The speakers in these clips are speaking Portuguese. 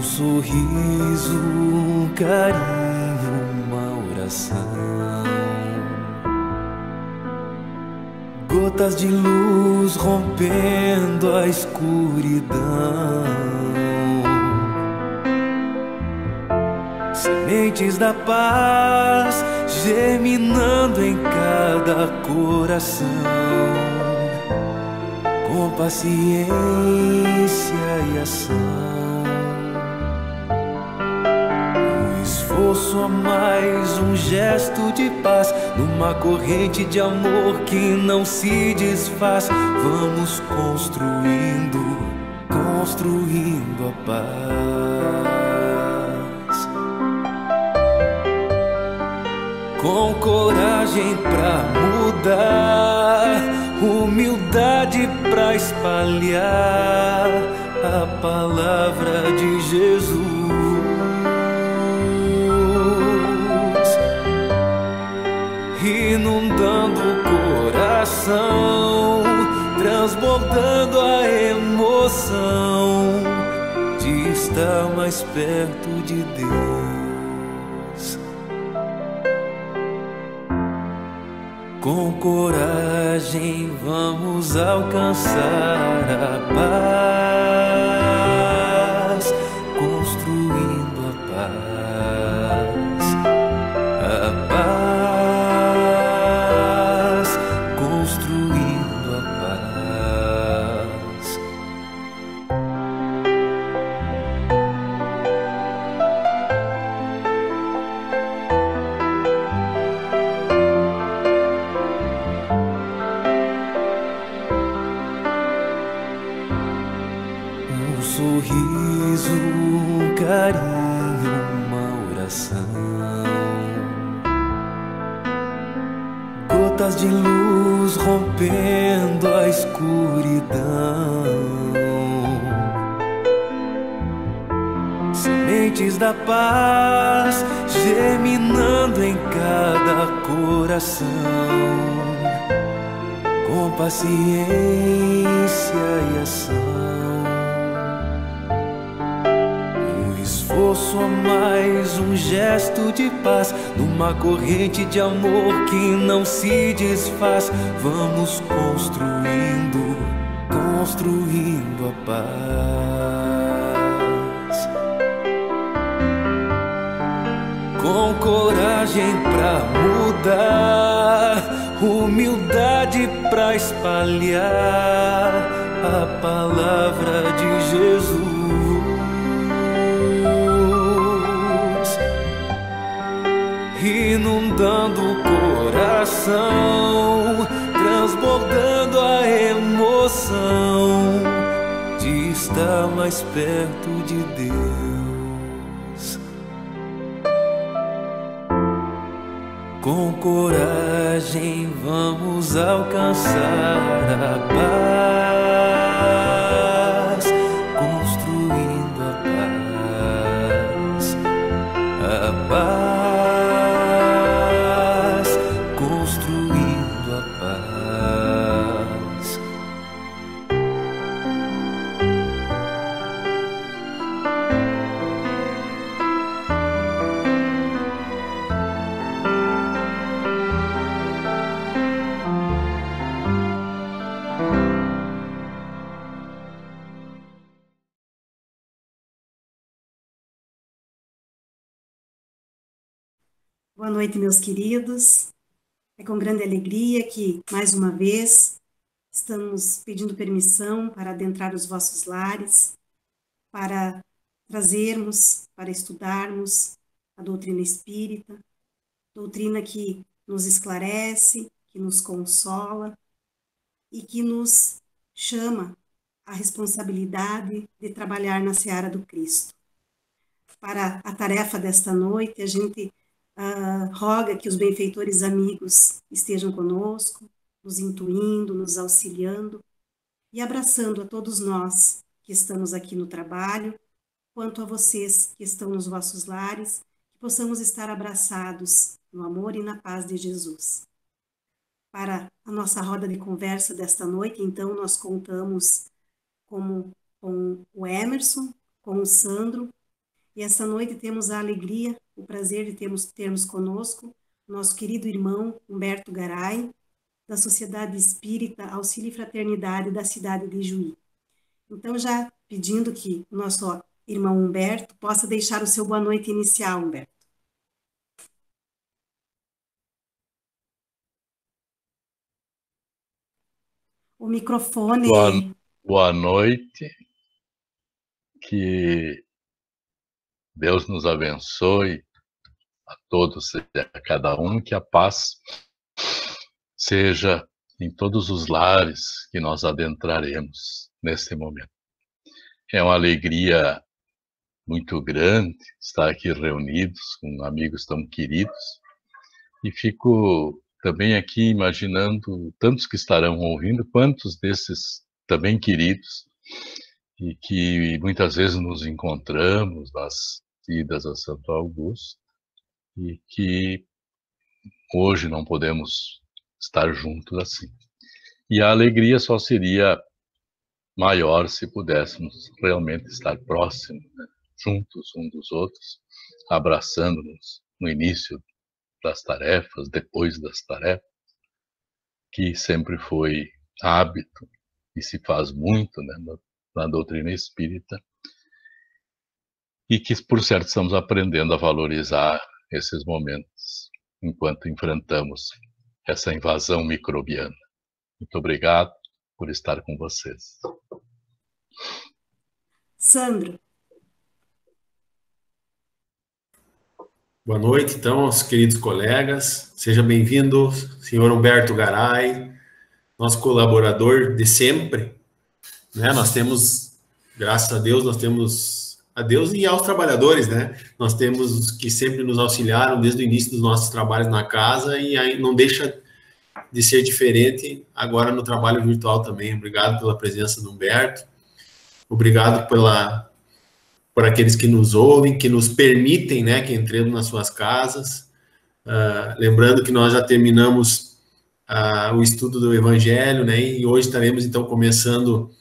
sorriso, um carinho, uma oração. Gotas de luz rompendo a escuridão. Sementes da paz germinando em cada coração. Com paciência e ação. Esforço a mais, um gesto de paz, numa corrente de amor que não se desfaz. Vamos construindo, construindo a paz. Com coragem pra mudar, humildade pra espalhar a palavra de Jesus. Inundando o coração, transbordando a emoção de estar mais perto de Deus. Com coragem vamos alcançar a paz, construindo a paz, a paz, construindo a paz. Um sorriso, um carinho, uma oração. Gotas de luz rompendo a escuridão. Sementes da paz germinando em cada coração. Com paciência e ação. Esforço a mais, um gesto de paz, numa corrente de amor que não se desfaz. Vamos construindo, construindo a paz. Com coragem pra mudar, humildade pra espalhar a palavra de Jesus. Inundando o coração, transbordando a emoção de estar mais perto de Deus. Com coragem vamos alcançar a paz, construindo a paz, a paz. Boa noite, meus queridos. É com grande alegria que, mais uma vez, estamos pedindo permissão para adentrar os vossos lares, para trazermos, para estudarmos a doutrina espírita, doutrina que nos esclarece, que nos consola e que nos chama à responsabilidade de trabalhar na seara do Cristo. Para a tarefa desta noite, a gente roga que os benfeitores amigos estejam conosco, nos intuindo, nos auxiliando e abraçando a todos nós que estamos aqui no trabalho, quanto a vocês que estão nos vossos lares, que possamos estar abraçados no amor e na paz de Jesus. Para a nossa roda de conversa desta noite, então, nós contamos com o Emerson, com o Sandro E essa noite temos a alegria, o prazer de termos conosco nosso querido irmão Humberto Garay, da Sociedade Espírita Auxílio e Fraternidade da cidade de Juí. Então, já pedindo que o nosso irmão Humberto possa deixar o seu boa noite inicial, Humberto. O microfone... Boa noite, que Deus nos abençoe a todos e a cada um, que a paz seja em todos os lares que nós adentraremos nesse momento. É uma alegria muito grande estar aqui reunidos com amigos tão queridos, e fico também aqui imaginando tantos que estarão ouvindo, quantos desses também queridos, e que muitas vezes nos encontramos nas idas a Santo Augusto, e que hoje não podemos estar juntos assim. E a alegria só seria maior se pudéssemos realmente estar próximos, né? Juntos uns dos outros, abraçando-nos no início das tarefas, depois das tarefas, que sempre foi hábito e se faz muito, né, na doutrina espírita, e que, por certo, estamos aprendendo a valorizar esses momentos enquanto enfrentamos essa invasão microbiana. Muito obrigado por estar com vocês. Sandro. Boa noite, então, aos queridos colegas. Seja bem-vindo, senhor Humberto Garay, nosso colaborador de sempre, né? Nós temos, graças a Deus, a Deus e aos trabalhadores, né? Nós temos os que sempre nos auxiliaram desde o início dos nossos trabalhos na casa, e aí não deixa de ser diferente agora no trabalho virtual também. Obrigado pela presença do Humberto, obrigado por aqueles que nos ouvem, que nos permitem, né, que entremos nas suas casas. Lembrando que nós já terminamos o estudo do Evangelho, né, e hoje estaremos, então, começando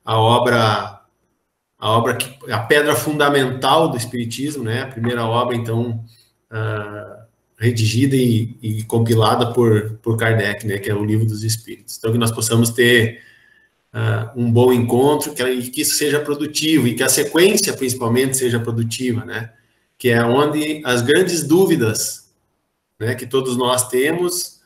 a pedra fundamental do Espiritismo, né, a primeira obra, então, redigida e compilada por Kardec, né, que é o Livro dos Espíritos. Então, que nós possamos ter um bom encontro, que isso seja produtivo, e que a sequência, principalmente, seja produtiva, né? Que é onde as grandes dúvidas, né, que todos nós temos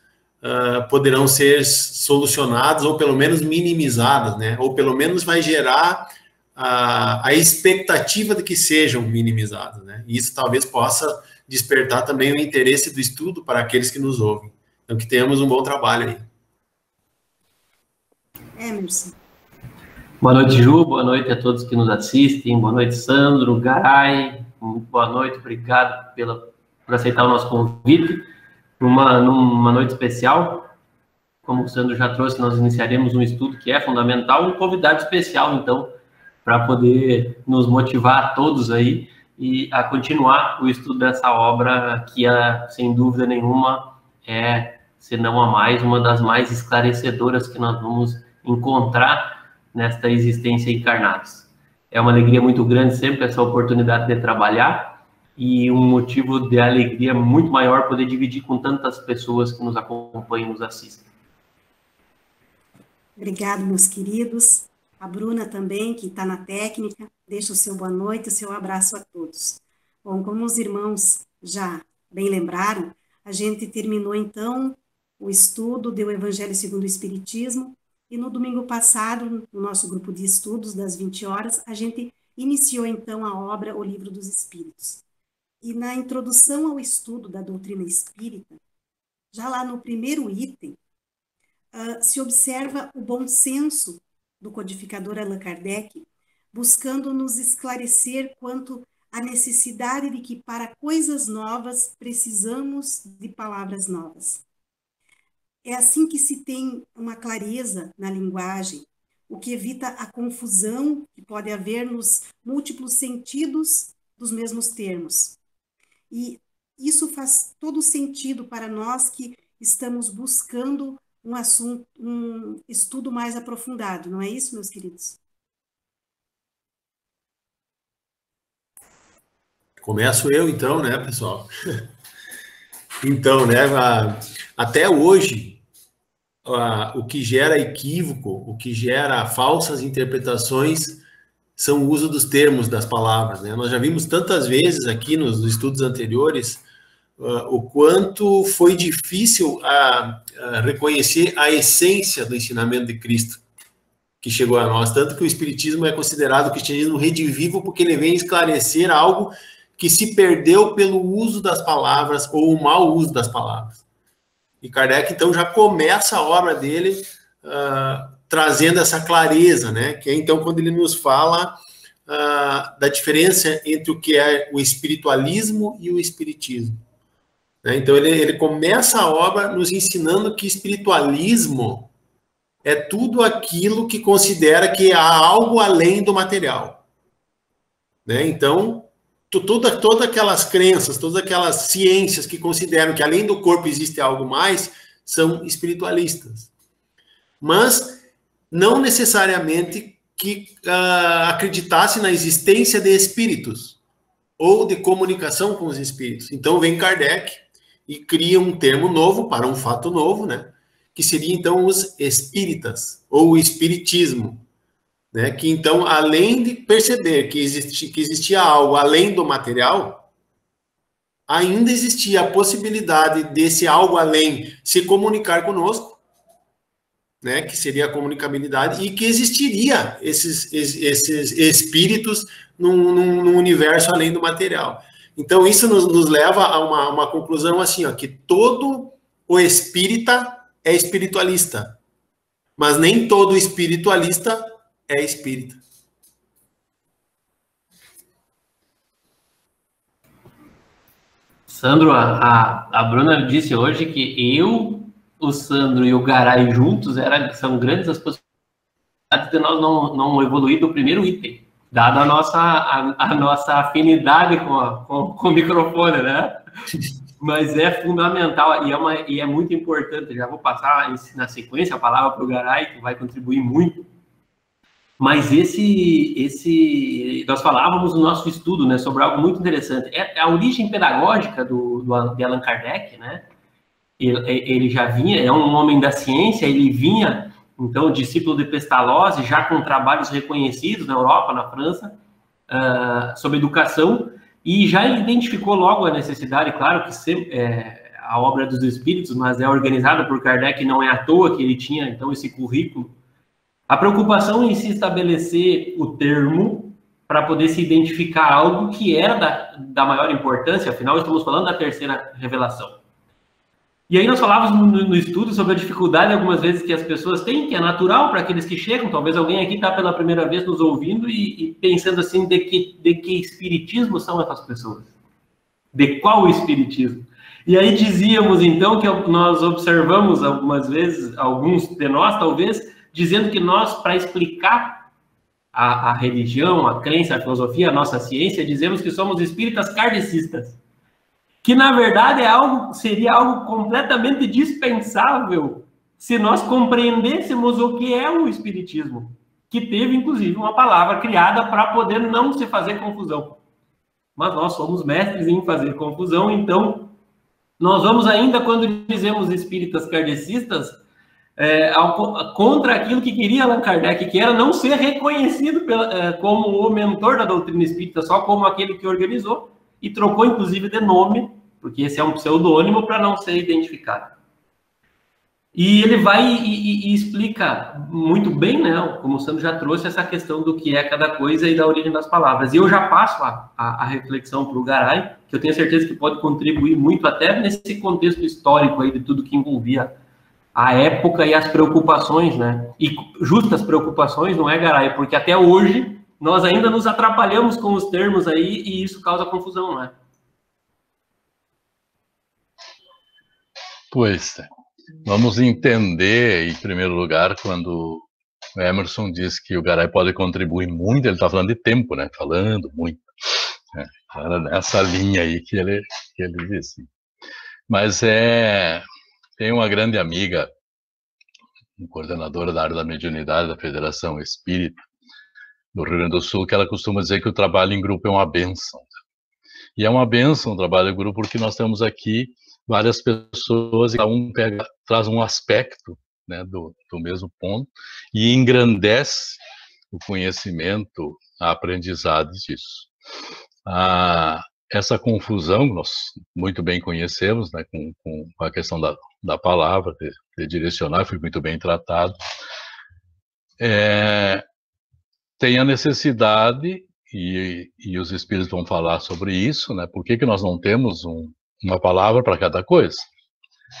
poderão ser solucionadas, ou pelo menos minimizadas, né? Ou pelo menos vai gerar a expectativa de que sejam minimizadas, né? E isso talvez possa despertar também o interesse do estudo para aqueles que nos ouvem. Então, que tenhamos um bom trabalho aí. Emerson. Boa noite, Ju, boa noite a todos que nos assistem, boa noite, Sandro, Garay, boa noite, obrigado por aceitar o nosso convite. Numa noite especial, como o Sandro já trouxe, nós iniciaremos um estudo que é fundamental, um convidado especial, então, para poder nos motivar a todos aí e a continuar o estudo dessa obra que, sem dúvida nenhuma, se não a mais, uma das mais esclarecedoras que nós vamos encontrar nesta existência encarnados. É uma alegria muito grande sempre essa oportunidade de trabalhar, e um motivo de alegria muito maior poder dividir com tantas pessoas que nos acompanham e nos assistem. Obrigado, meus queridos. A Bruna também, que está na técnica, deixa o seu boa noite, o seu abraço a todos. Bom, como os irmãos já bem lembraram, a gente terminou, então, o estudo do Evangelho segundo o Espiritismo, e no domingo passado, no nosso grupo de estudos, das 20 horas, a gente iniciou, então, a obra O Livro dos Espíritos. E na introdução ao estudo da doutrina espírita, já lá no primeiro item, se observa o bom senso do codificador Allan Kardec, buscando nos esclarecer quanto à necessidade de que, para coisas novas, precisamos de palavras novas. É assim que se tem uma clareza na linguagem, o que evita a confusão que pode haver nos múltiplos sentidos dos mesmos termos. E isso faz todo sentido para nós que estamos buscando um estudo mais aprofundado, não é isso, meus queridos? Começo eu, então, né, pessoal? Então, né, até hoje, o que gera equívoco, o que gera falsas interpretações, são o uso dos termos, das palavras, né? Nós já vimos tantas vezes aqui nos estudos anteriores o quanto foi difícil a reconhecer a essência do ensinamento de Cristo que chegou a nós, tanto que o Espiritismo é considerado o cristianismo redivivo porque ele vem esclarecer algo que se perdeu pelo uso das palavras ou o mau uso das palavras. E Kardec, então, já começa a obra dele trazendo essa clareza, né? Que é, então, quando ele nos fala da diferença entre o que é o espiritualismo e o espiritismo. Então, ele começa a obra nos ensinando que espiritualismo é tudo aquilo que considera que há algo além do material. Então, todas aquelas crenças, todas aquelas ciências que consideram que além do corpo existe algo mais, são espiritualistas. Mas não necessariamente que acreditasse na existência de espíritos ou de comunicação com os espíritos. Então, vem Kardec e cria um termo novo para um fato novo, né? Que seria, então, os espíritas, ou o espiritismo, né? Que, então, além de perceber que existia algo além do material, ainda existia a possibilidade desse algo além se comunicar conosco, né? Que seria a comunicabilidade, e que existiria esses espíritos num universo além do material. Então, isso nos leva a uma conclusão assim, ó, que todo o espírita é espiritualista, mas nem todo espiritualista é espírita. Sandro, a Bruna disse hoje que eu, o Sandro e o Garay juntos são grandes as possibilidades de nós não evoluir do primeiro item, dada a nossa afinidade com o microfone, né? Mas é fundamental e é muito importante. Já vou passar na sequência a palavra para o Garay, que vai contribuir muito. Mas nós falávamos no nosso estudo, né, sobre algo muito interessante. É a origem pedagógica de Allan Kardec, né? Ele já vinha, é um homem da ciência, ele vinha, então, discípulo de Pestalozzi, já com trabalhos reconhecidos na Europa, na França, sobre educação, e já identificou logo a necessidade, claro que a obra dos espíritos, mas é organizada por Kardec, não é à toa que ele tinha, então, esse currículo. A preocupação em se estabelecer o termo para poder se identificar algo que era da maior importância, afinal, estamos falando da terceira revelação. E aí nós falávamos no estudo sobre a dificuldade, algumas vezes, que as pessoas têm, que é natural para aqueles que chegam, talvez alguém aqui está pela primeira vez nos ouvindo e pensando assim, de que espiritismo são essas pessoas? De qual espiritismo? E aí dizíamos, então, que nós observamos algumas vezes, alguns de nós, talvez, dizendo que nós, para explicar a religião, a crença, a filosofia, a nossa ciência, dizemos que somos espíritas kardecistas. Que, na verdade, seria algo completamente dispensável se nós compreendêssemos o que é o espiritismo, que teve, inclusive, uma palavra criada para poder não se fazer confusão. Mas nós somos mestres em fazer confusão, então, nós vamos ainda, quando dizemos espíritas kardecistas, contra aquilo que queria Allan Kardec, que era não ser reconhecido como o mentor da doutrina espírita, só como aquele que organizou, e trocou, inclusive, de nome, porque esse é um pseudônimo, para não ser identificado. E ele vai e explica muito bem, né, como o Sandro já trouxe, essa questão do que é cada coisa e da origem das palavras. E eu já passo a reflexão para o Garay, que eu tenho certeza que pode contribuir muito, até nesse contexto histórico aí de tudo que envolvia a época e as preocupações, né? E justas preocupações, não é, Garay? Porque até hoje nós ainda nos atrapalhamos com os termos aí e isso causa confusão, não é? Pois é. Vamos entender, em primeiro lugar, quando o Emerson diz que o Garay pode contribuir muito, ele está falando de tempo, né? Falando muito. Era nessa linha aí que ele disse. Mas tem uma grande amiga, coordenadora da área da mediunidade da Federação Espírita do Rio Grande do Sul, que ela costuma dizer que o trabalho em grupo é uma bênção. E é uma bênção o trabalho do grupo, porque nós temos aqui várias pessoas e cada um traz um aspecto, né, do mesmo ponto e engrandece o conhecimento, a aprendizado disso. Essa confusão que nós muito bem conhecemos, né, com a questão da palavra, de direcionar, foi muito bem tratado, tem a necessidade, e os espíritos vão falar sobre isso, né, por que nós não temos uma palavra para cada coisa,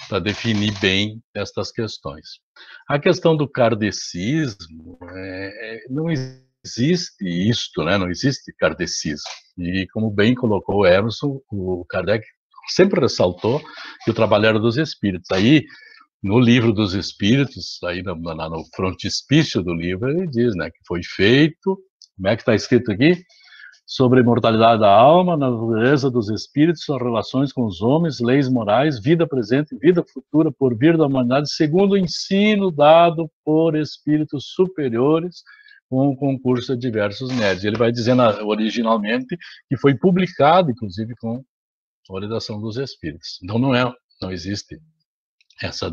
para definir bem estas questões. A questão do kardecismo, não existe isto, né, não existe kardecismo. E como bem colocou o Emerson, o Kardec sempre ressaltou que o trabalho era dos espíritos. Aí, no livro dos espíritos, aí no frontispício do livro, ele diz, né, que foi feito, como é que está escrito aqui? Sobre a imortalidade da alma, natureza dos espíritos, suas relações com os homens, leis morais, vida presente e vida futura por vir da humanidade, segundo o ensino dado por espíritos superiores, com o concurso de diversos médios. Ele vai dizendo originalmente que foi publicado, inclusive, com a orientação dos espíritos. Então não existe esse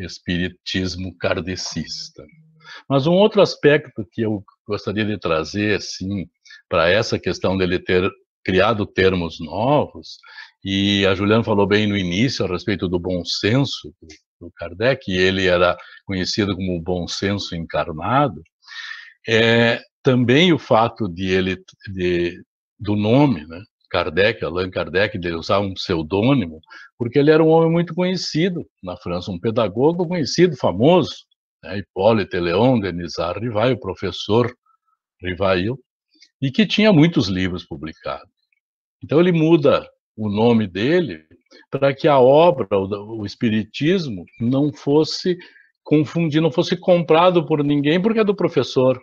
espiritismo kardecista. Mas um outro aspecto que eu gostaria de trazer, assim, para essa questão dele ter criado termos novos, e a Juliana falou bem no início a respeito do bom senso do Kardec, e ele era conhecido como o bom senso encarnado, também o fato do nome, né, Kardec, Allan Kardec, de usar um pseudônimo, porque ele era um homem muito conhecido na França, um pedagogo conhecido, famoso, né, Hippolyte Léon Denisard Rivail, o professor Rivail, e que tinha muitos livros publicados. Então ele muda o nome dele para que a obra, o espiritismo, não fosse confundido, não fosse comprado por ninguém, porque é do professor.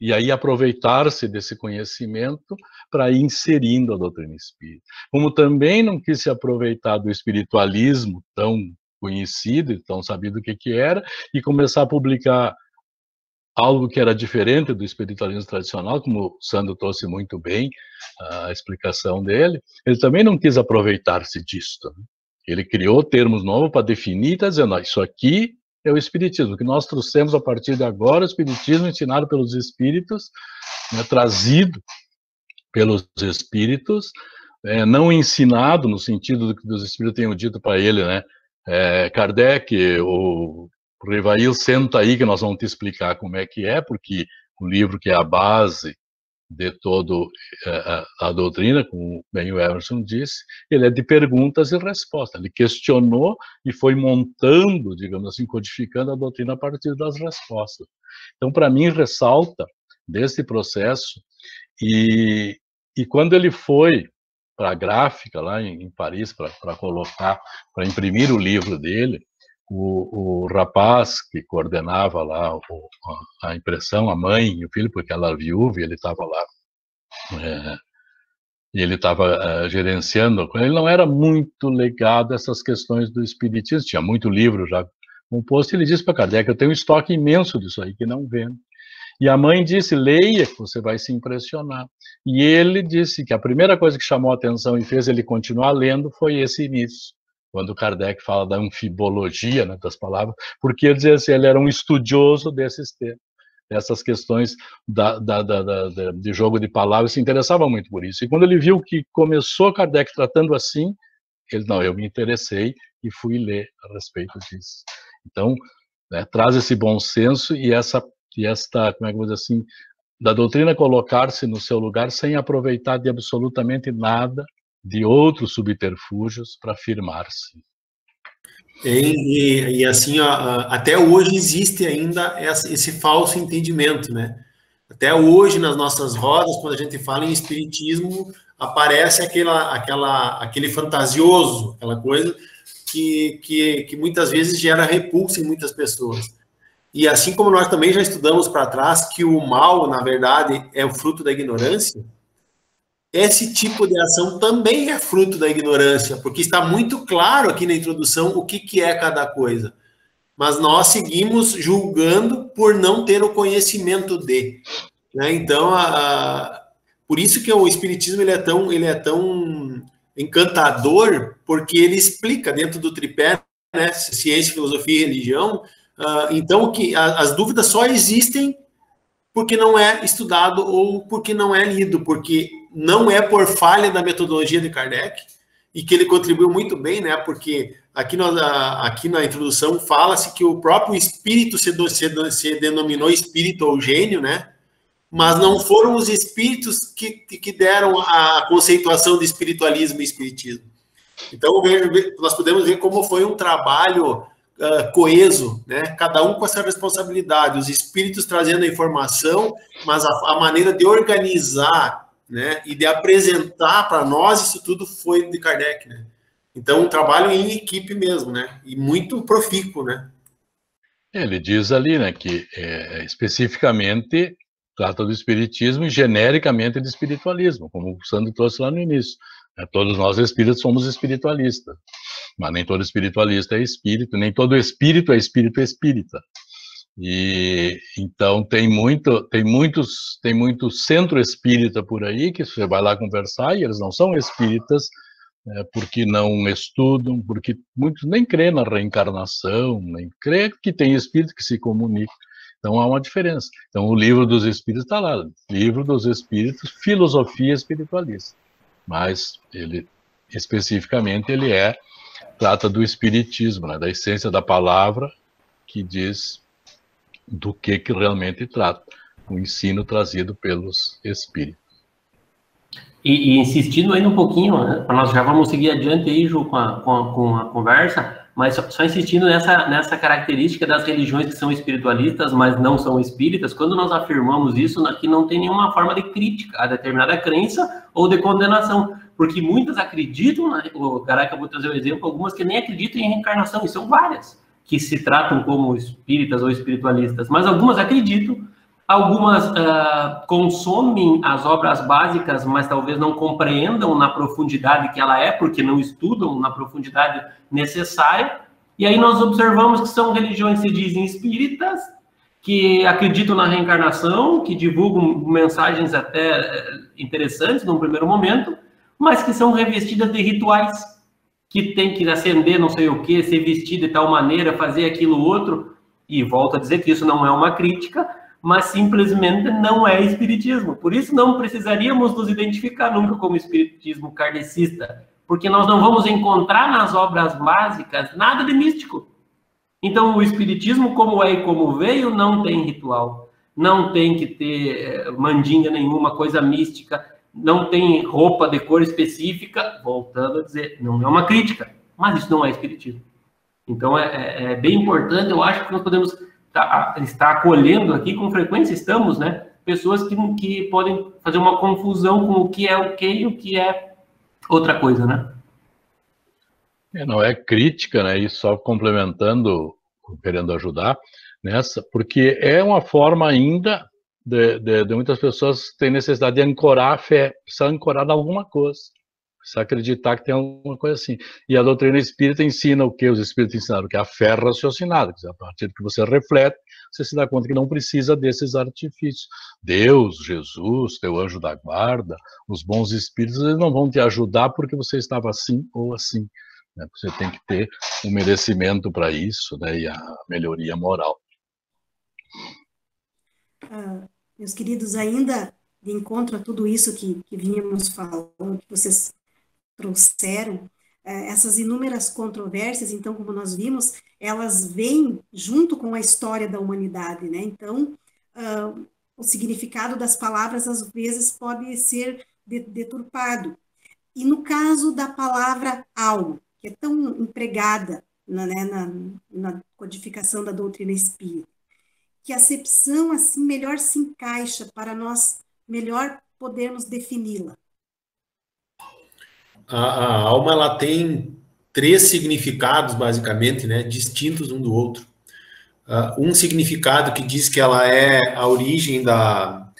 E aí aproveitar-se desse conhecimento para ir inserindo a doutrina espírita. Como também não quis se aproveitar do espiritualismo tão conhecido e tão sabido o que era, e começar a publicar algo que era diferente do espiritualismo tradicional, como o Sandro trouxe muito bem a explicação dele, ele também não quis aproveitar-se disto. Ele criou termos novos para definir, está dizendo, isso aqui é o espiritismo, que nós trouxemos a partir de agora, o espiritismo ensinado pelos espíritos, né, trazido pelos espíritos, não ensinado no sentido do que os espíritos tenham dito para ele, né, Kardec, o Rivail, senta aí que nós vamos te explicar como é que é, porque o livro que é a base de toda a doutrina, como bem o Emerson disse, ele é de perguntas e respostas. Ele questionou e foi montando, digamos assim, codificando a doutrina a partir das respostas. Então, para mim, ressalta desse processo, e quando ele foi para a gráfica, lá em Paris, para colocar, para imprimir o livro dele, o rapaz que coordenava lá a impressão, a mãe e o filho, porque ela era viúva e ele estava lá, e ele estava gerenciando, ele não era muito ligado a essas questões do espiritismo, tinha muito livro já composto, e ele disse para Kardec, eu tenho um estoque imenso disso aí que não vendo. E a mãe disse, leia, que você vai se impressionar. E ele disse que a primeira coisa que chamou a atenção e fez ele continuar lendo foi esse início, quando Kardec fala da anfibologia, né, das palavras, porque ele dizia assim, ele era um estudioso desses temas, dessas questões de jogo de palavras, se interessava muito por isso. E quando ele viu que começou Kardec tratando assim, ele, não, eu me interessei e fui ler a respeito disso. Então, né, traz esse bom senso e esta, como é que eu vou dizer assim, da doutrina colocar-se no seu lugar sem aproveitar de absolutamente nada de outros subterfúgios para afirmar-se. E assim, ó, até hoje existe ainda esse falso entendimento, né? Até hoje, nas nossas rodas, quando a gente fala em espiritismo, aparece aquele fantasioso, aquela coisa que muitas vezes gera repulsa em muitas pessoas. E assim como nós também já estudamos para trás que o mal, na verdade, é o fruto da ignorância, esse tipo de ação também é fruto da ignorância, porque está muito claro aqui na introdução o que é cada coisa. Mas nós seguimos julgando por não ter o conhecimento de. Né? Então, por isso que o espiritismo ele é tão encantador, porque ele explica dentro do tripé, né, ciência, filosofia e religião, então que as dúvidas só existem porque não é estudado ou porque não é lido, porque não é por falha da metodologia de Kardec, e que ele contribuiu muito bem, né, porque aqui na introdução fala-se que o próprio espírito se denominou espírito ou gênio, né, mas não foram os espíritos que deram a conceituação de espiritualismo e espiritismo. Então, nós podemos ver como foi um trabalho coeso, né? Cada um com essa responsabilidade, os espíritos trazendo a informação, mas a maneira de organizar, né, e de apresentar para nós isso tudo foi de Kardec, né? Então, um trabalho em equipe mesmo, né? E muito profícuo, né? Ele diz ali, né, que especificamente trata do espiritismo e genericamente de espiritualismo, como o Sandro trouxe lá no início. Todos nós espíritos somos espiritualistas, mas nem todo espiritualista é espírito, nem todo espírito é espírita. E então tem muito centro espírita por aí que você vai lá conversar e eles não são espíritas, porque não estudam, porque muitos nem crêem na reencarnação, nem crêem que tem espírito que se comunica. Então há uma diferença. Então o livro dos espíritos está lá, livro dos espíritos, filosofia espiritualista. Mas ele, especificamente, ele trata do espiritismo, né, da essência da palavra, que diz do que realmente trata, o ensino trazido pelos espíritos. E insistindo ainda um pouquinho, né, nós já vamos seguir adiante aí, Ju, com a conversa, mas só insistindo nessa característica das religiões que são espiritualistas, mas não são espíritas. Quando nós afirmamos isso, aqui não tem nenhuma forma de crítica a determinada crença ou de condenação, porque muitas acreditam, né, o Garay acabou de trazer um exemplo, algumas que nem acreditam em reencarnação, e são várias, que se tratam como espíritas ou espiritualistas, mas algumas acreditam, algumas consomem as obras básicas, mas talvez não compreendam na profundidade que ela é, porque não estudam na profundidade necessária. E aí nós observamos que são religiões que se dizem espíritas, que acreditam na reencarnação, que divulgam mensagens até interessantes num primeiro momento, mas que são revestidas de rituais, que tem que acender não sei o que, ser vestido de tal maneira, fazer aquilo outro. E volto a dizer que isso não é uma crítica, mas simplesmente não é espiritismo. Por isso não precisaríamos nos identificar nunca como espiritismo kardecista, porque nós não vamos encontrar nas obras básicas nada de místico. Então o espiritismo, como é e como veio, não tem ritual, não tem que ter mandinga nenhuma, coisa mística, não tem roupa de cor específica. Voltando a dizer, não é uma crítica, mas isso não é espiritismo. Então é bem importante, eu acho que nós podemos está acolhendo aqui, com frequência estamos, né, pessoas que podem fazer uma confusão com o que é o que e o que é outra coisa, né? Não é crítica, né, e só complementando, querendo ajudar nessa, porque é uma forma ainda de muitas pessoas terem necessidade de ancorar a fé, precisa ancorar em alguma coisa. Precisa acreditar que tem alguma coisa assim. E a doutrina espírita ensina o que os espíritos ensinaram? Que é a fé raciocinada. Que a partir do que você reflete, você se dá conta que não precisa desses artifícios. Deus, Jesus, teu anjo da guarda, os bons espíritos, eles não vão te ajudar porque você estava assim ou assim. Né? Você tem que ter um merecimento para isso, né? E a melhoria moral. Meus queridos, ainda de encontro a tudo isso que vínhamos falando, que vocês trouxeram, essas inúmeras controvérsias, então, como nós vimos, elas vêm junto com a história da humanidade, né? Então, o significado das palavras, às vezes, pode ser deturpado. E no caso da palavra alma, que é tão empregada na codificação da doutrina espírita, que acepção, assim, melhor se encaixa para nós melhor podermos defini-la? A alma, ela tem 3 significados, basicamente, né, distintos um do outro. Um significado que diz que ela é a origem da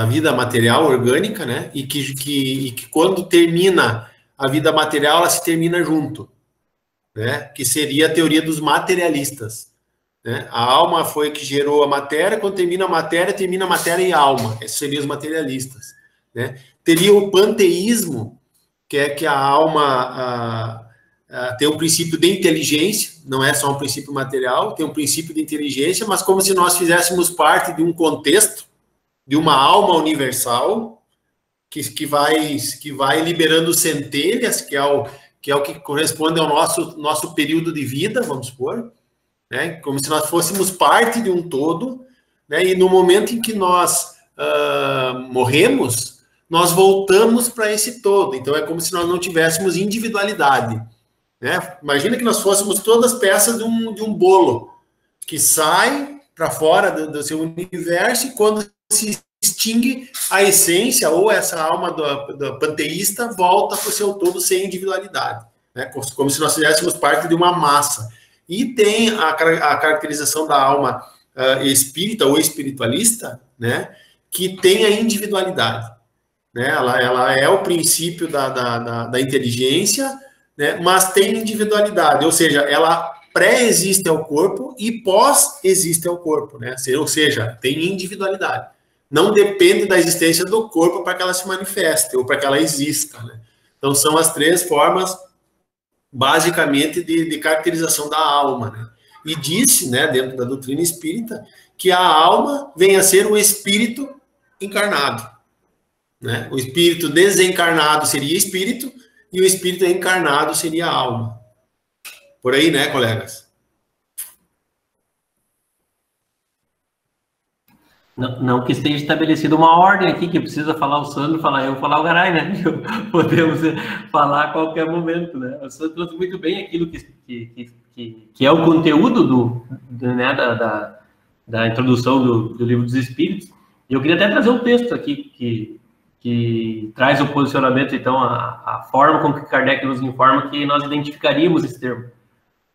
vida material orgânica, né, e que quando termina a vida material, ela se termina junto, né, que seria a teoria dos materialistas. Né? A alma foi que gerou a matéria, quando termina a matéria e alma. Esses seriam os materialistas. né? Teria o panteísmo, que é que a alma tem um princípio de inteligência, não é só um princípio material, tem um princípio de inteligência, mas como se nós fizéssemos parte de um contexto, de uma alma universal, que vai liberando centelhas, que é o que corresponde ao nosso período de vida, vamos supor, né? Como se nós fôssemos parte de um todo, né? E no momento em que nós morremos, nós voltamos para esse todo. Então, é como se nós não tivéssemos individualidade, né? Imagina que nós fôssemos todas peças de um bolo, que sai para fora do seu universo, e quando se extingue a essência, ou essa alma do panteísta volta para o seu todo sem individualidade, né? Como se nós fizéssemos parte de uma massa. E tem a caracterização da alma espírita ou espiritualista, né? Que tem a individualidade, né? Ela é o princípio da inteligência, né? Mas tem individualidade, ou seja, ela pré-existe ao corpo e pós-existe ao corpo, né? Ou seja, tem individualidade. Não depende da existência do corpo para que ela se manifeste ou para que ela exista, né? Então, são as três formas, basicamente, de caracterização da alma, né? E disse, né, dentro da doutrina espírita, que a alma vem a ser o espírito encarnado, né? O espírito desencarnado seria espírito e o espírito encarnado seria alma. Por aí, né, colegas? Não que esteja estabelecida uma ordem aqui, que precisa falar o Sandro, falar eu, falar o Garay, né? Podemos falar a qualquer momento, né? O Sandro trouxe muito bem aquilo que é o conteúdo né, da introdução do Livro dos Espíritos. E eu queria até trazer um texto aqui que traz o posicionamento, então, a forma como que Kardec nos informa que nós identificaríamos esse termo.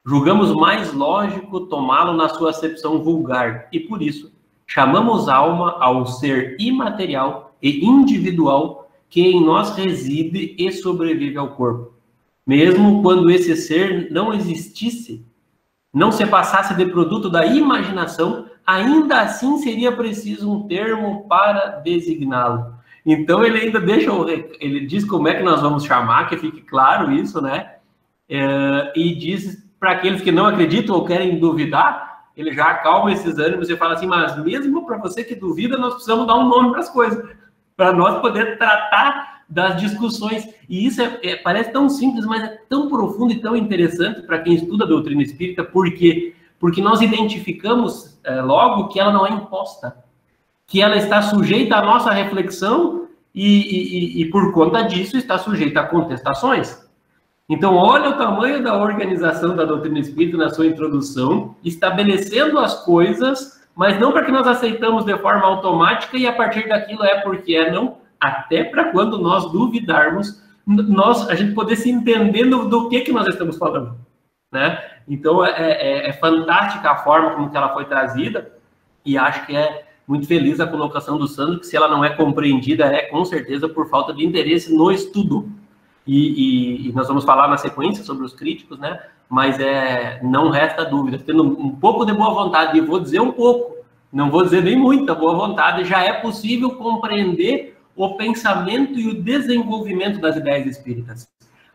Julgamos mais lógico tomá-lo na sua acepção vulgar, e por isso chamamos alma ao ser imaterial e individual que em nós reside e sobrevive ao corpo. Mesmo quando esse ser não existisse, não se passasse de produto da imaginação, ainda assim seria preciso um termo para designá-lo. Então ele ainda ele diz como é que nós vamos chamar, que fique claro isso, né? E diz para aqueles que não acreditam ou querem duvidar, ele já acalma esses ânimos e fala assim, mas mesmo para você que duvida, nós precisamos dar um nome para as coisas, para nós poder tratar das discussões. E isso parece tão simples, mas é tão profundo e tão interessante para quem estuda a doutrina espírita, porque nós identificamos logo que ela não é imposta, que ela está sujeita à nossa reflexão e por conta disso está sujeita a contestações. Então, olha o tamanho da organização da doutrina espírita na sua introdução, estabelecendo as coisas, mas não para que nós aceitamos de forma automática e a partir daquilo é porque é, não. Até para quando nós duvidarmos, a gente poder se entender do que nós estamos falando, né? Então, é fantástica a forma como que ela foi trazida e acho que é muito feliz a colocação do Sandro, que se ela não é compreendida, é com certeza por falta de interesse no estudo. E nós vamos falar na sequência sobre os críticos, né? Mas não resta dúvida. Tendo um pouco de boa vontade, e vou dizer um pouco, não vou dizer nem muita boa vontade, já é possível compreender o pensamento e o desenvolvimento das ideias espíritas.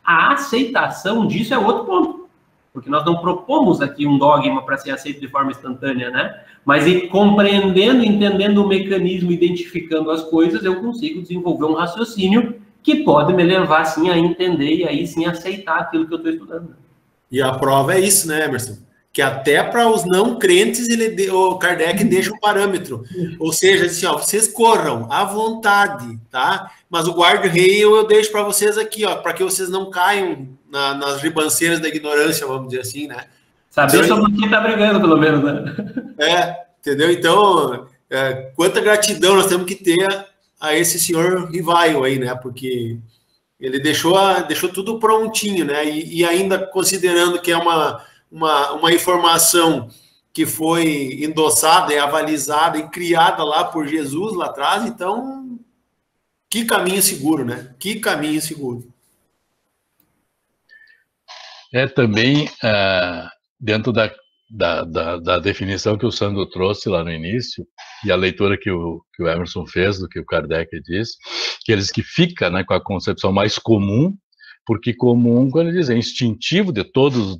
A aceitação disso é outro ponto, porque nós não propomos aqui um dogma para ser aceito de forma instantânea, né? Mas compreendendo, entendendo o mecanismo, identificando as coisas, eu consigo desenvolver um raciocínio que pode me levar, sim, a entender e aí, sim, aceitar aquilo que eu estou estudando. E a prova é isso, né, Emerson? Que até para os não crentes, o Kardec deixa um parâmetro. Ou seja, assim, ó, vocês corram à vontade, tá? Mas o guarda-reio eu deixo para vocês aqui, ó, para que vocês não caiam nas ribanceiras da ignorância, vamos dizer assim, né? Saber sobre o que está brigando, pelo menos, né? Entendeu? Então, quanta gratidão nós temos que ter a esse senhor Rivaio aí, né? Porque ele deixou tudo prontinho, né? E ainda considerando que é uma informação que foi endossada, avalizada e criada lá por Jesus lá atrás, então, que caminho seguro, né? Que caminho seguro. Também, dentro da definição que o Sandro trouxe lá no início, e a leitura que o Emerson fez do que o Kardec diz, aqueles que ficam, né, com a concepção mais comum, porque comum, quando ele diz, é instintivo de todos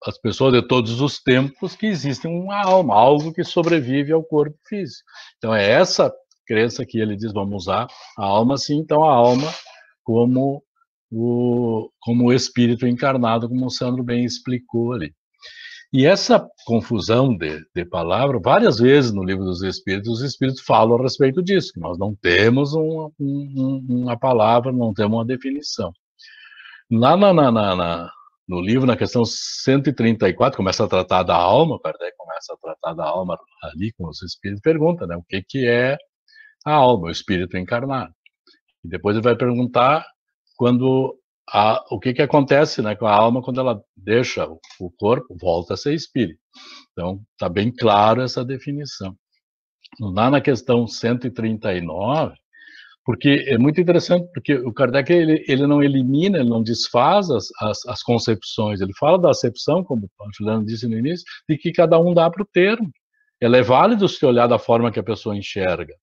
as pessoas de todos os tempos, que existe uma alma, algo que sobrevive ao corpo físico. Então é essa crença que ele diz, vamos usar a alma sim, então a alma como o espírito encarnado, como o Sandro bem explicou ali. E essa confusão de palavra, várias vezes no Livro dos Espíritos, os Espíritos falam a respeito disso, que nós não temos uma palavra, não temos uma definição. Lá no livro, na questão 134, começa a tratar da alma, Kardec começa a tratar da alma ali com os Espíritos, pergunta, né, o que é a alma, o espírito encarnado. E depois ele vai perguntar o que acontece, né, com a alma quando ela deixa o corpo, volta a ser espírito. Então, está bem claro essa definição. Lá na questão 139, porque é muito interessante, porque o Kardec ele não elimina, ele não desfaz as concepções, ele fala da acepção, como o Juliano disse no início, de que cada um dá para o termo. Ela é válido se olhar da forma que a pessoa enxerga,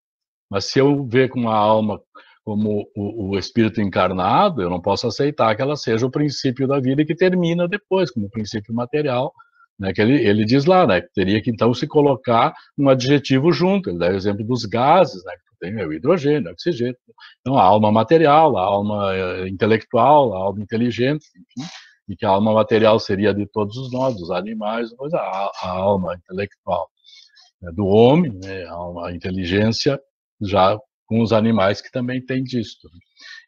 mas se eu ver com a alma como o espírito encarnado, eu não posso aceitar que ela seja o princípio da vida e que termina depois, como princípio material, né, que ele diz lá, né, que teria que então se colocar um adjetivo junto. Ele dá o exemplo dos gases, né, que tem o hidrogênio, o oxigênio. Então a alma material, a alma intelectual, a alma inteligente, enfim, e que a alma material seria de todos os nós, dos animais, depois a alma intelectual, né, do homem, né, a inteligência já com os animais que também tem disso.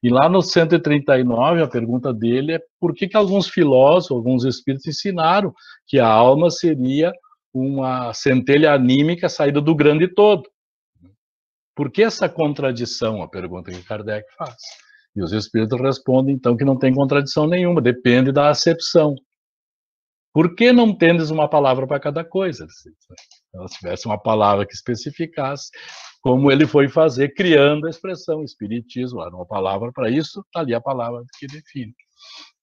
E lá no 139, a pergunta dele é por que alguns filósofos, alguns espíritos ensinaram que a alma seria uma centelha anímica saída do grande todo. Por que essa contradição? A pergunta que Kardec faz. E os espíritos respondem, então, que não tem contradição nenhuma, depende da acepção. Por que não tendes uma palavra para cada coisa? Se elas tivessem uma palavra que especificasse, como ele foi fazer, criando a expressão espiritismo, lá uma palavra para isso, está ali a palavra que define.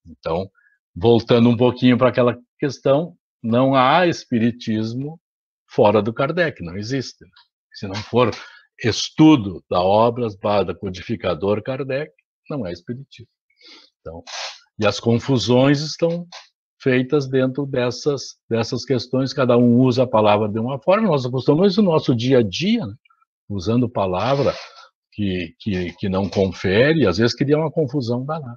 Então, voltando um pouquinho para aquela questão, não há espiritismo fora do Kardec, não existe. Se não for estudo da obra da codificador Kardec, não é espiritismo. Então, e as confusões estão feitas dentro dessas questões, cada um usa a palavra de uma forma, nós acostumamos no nosso dia a dia, né, usando palavra que não confere, e às vezes cria uma confusão danada.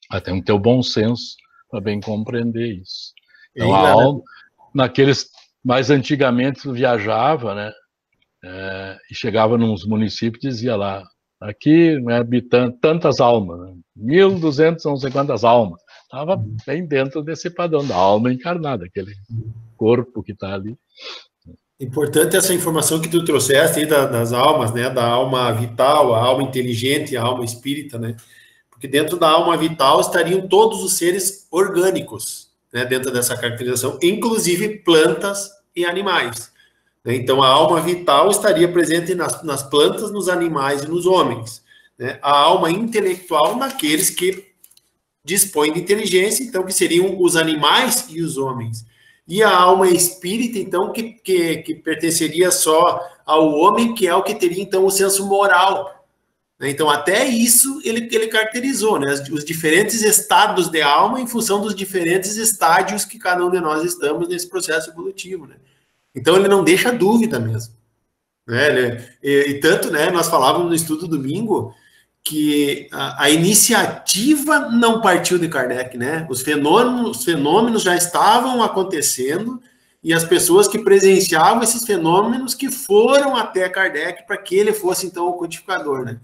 Até um ter o bom senso para bem compreender isso. Então, a alma, naqueles, mais antigamente, viajava, né, e chegava nos municípios e dizia lá, aqui, né, habitante, tantas almas, né, 1.200 não sei quantas almas. Estava bem dentro desse padrão da alma encarnada, aquele corpo que está ali. Importante essa informação que tu trouxeste aí das almas, né? Da alma vital, a alma inteligente, a alma espírita, né? Porque dentro da alma vital estariam todos os seres orgânicos, né? Dentro dessa caracterização, inclusive plantas e animais. Né? Então, a alma vital estaria presente nas plantas, nos animais e nos homens. Né? A alma intelectual naqueles que dispõem de inteligência, então, que seriam os animais e os homens. E a alma espírita, então, que pertenceria só ao homem, que é o que teria, então, o senso moral. Né? Então, até isso ele caracterizou, né? Os diferentes estados de alma em função dos diferentes estádios que cada um de nós estamos nesse processo evolutivo. Né? Então, ele não deixa dúvida mesmo. Né? E tanto, né, nós falávamos no estudo domingo que a iniciativa não partiu de Kardec, né? Os fenômenos já estavam acontecendo e as pessoas que presenciavam esses fenômenos que foram até Kardec para que ele fosse, então, o codificador, né?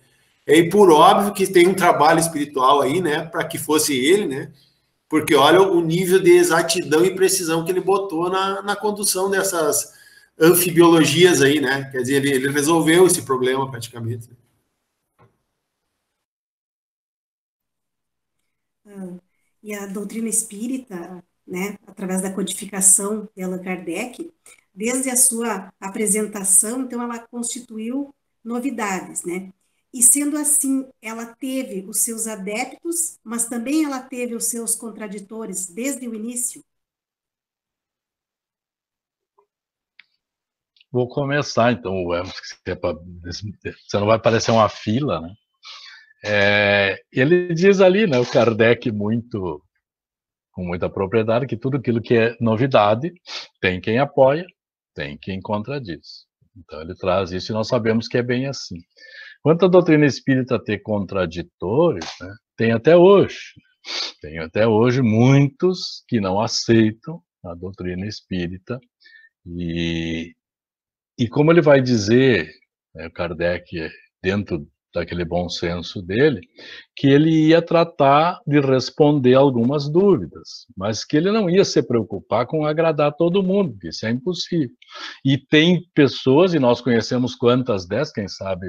E por óbvio que tem um trabalho espiritual aí, né, para que fosse ele, né? Porque olha o nível de exatidão e precisão que ele botou na condução dessas anfibiologias aí, né? Quer dizer, ele resolveu esse problema praticamente. E a doutrina espírita, né, através da codificação de Allan Kardec, desde a sua apresentação, então ela constituiu novidades, né? E sendo assim, ela teve os seus adeptos, mas também ela teve os seus contraditores desde o início? vou começar, então, você não vai parecer uma fila, né? Ele diz ali, né, o Kardec com muita propriedade, que tudo aquilo que é novidade tem quem apoia, tem quem contradiz. Então ele traz isso e nós sabemos que é bem assim. Quanto à doutrina espírita ter contraditores, né, tem até hoje. Tem até hoje muitos que não aceitam a doutrina espírita e como ele vai dizer, né, o Kardec, dentro daquele bom senso dele, que ele ia tratar de responder algumas dúvidas, mas que ele não ia se preocupar com agradar todo mundo, porque isso é impossível. E tem pessoas, e nós conhecemos quantas dessas, quem sabe,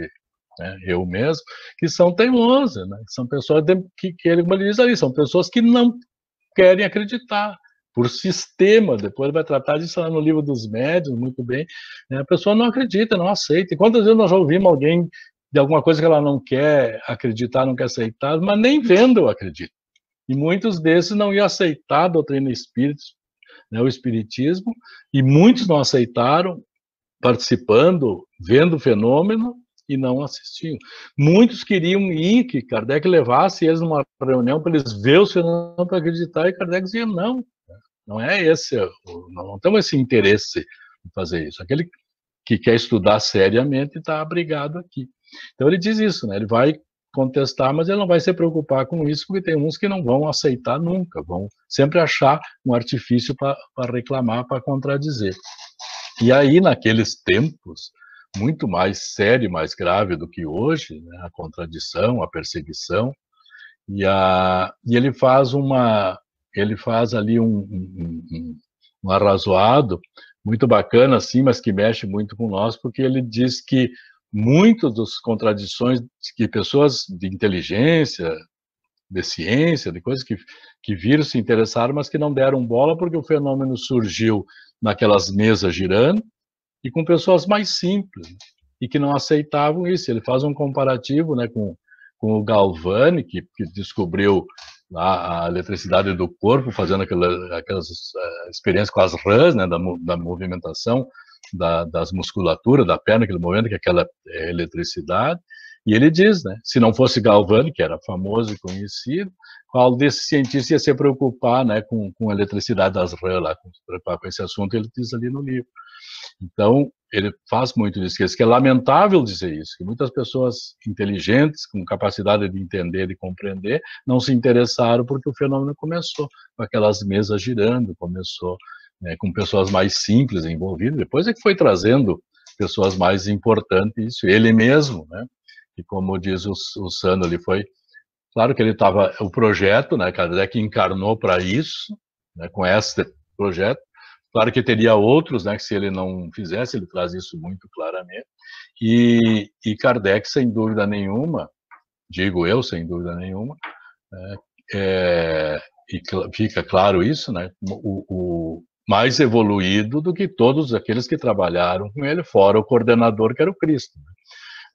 né, eu mesmo, que são teimosas, né? São pessoas que ele diz ali, são pessoas que não querem acreditar, por sistema. Depois vai tratar disso lá no livro dos médiuns, muito bem, né? A pessoa não acredita, não aceita. E quantas vezes nós já ouvimos alguém de alguma coisa que ela não quer acreditar, não quer aceitar, mas nem vendo eu acredito. E muitos desses não iam aceitar a doutrina espírita, né, o espiritismo, e muitos não aceitaram, participando, vendo o fenômeno, e não assistiam. Muitos queriam ir, que Kardec levasse eles numa reunião para eles verem os fenômenos para acreditar, e Kardec dizia, não é esse, não temos esse interesse em fazer isso. Aquele que quer estudar seriamente está abrigado aqui. Então ele diz isso, né? Ele vai contestar, mas ele não vai se preocupar com isso, porque tem uns que não vão aceitar nunca, vão sempre achar um artifício para reclamar, para contradizer. E aí, naqueles tempos, muito mais sério, mais grave do que hoje, né? A contradição, a perseguição, e ele faz ali um arrazoado muito bacana, assim, mas que mexe muito com nós, porque ele diz que muitas das contradições que pessoas de inteligência, de ciência, de coisas que viram, se interessaram, mas que não deram bola porque o fenômeno surgiu naquelas mesas girando e com pessoas mais simples e que não aceitavam isso. Ele faz um comparativo, né, com o Galvani, que descobriu a eletricidade do corpo, fazendo aquelas experiências com as rãs, né, da movimentação das musculaturas, da perna, aquele movimento, que é aquela eletricidade. E ele diz, né, se não fosse Galvani, que era famoso e conhecido, qual desse cientista ia se preocupar, né, com a eletricidade das rãs, lá, com esse assunto, ele diz ali no livro. Então, ele faz muito disso, que é lamentável dizer isso, que muitas pessoas inteligentes, com capacidade de entender, de compreender, não se interessaram porque o fenômeno começou com aquelas mesas girando, começou, né, com pessoas mais simples envolvidas, depois é que foi trazendo pessoas mais importantes, isso, ele mesmo, né, e como diz o Sandro, ele foi, claro que ele estava, o projeto, né, Kardec encarnou para isso, né, com esse projeto. Claro que teria outros, né, que se ele não fizesse, ele traz isso muito claramente. E Kardec, sem dúvida nenhuma, digo eu, sem dúvida nenhuma, e fica claro isso, né, o mais evoluído do que todos aqueles que trabalharam com ele, fora o coordenador, que era o Cristo. Né?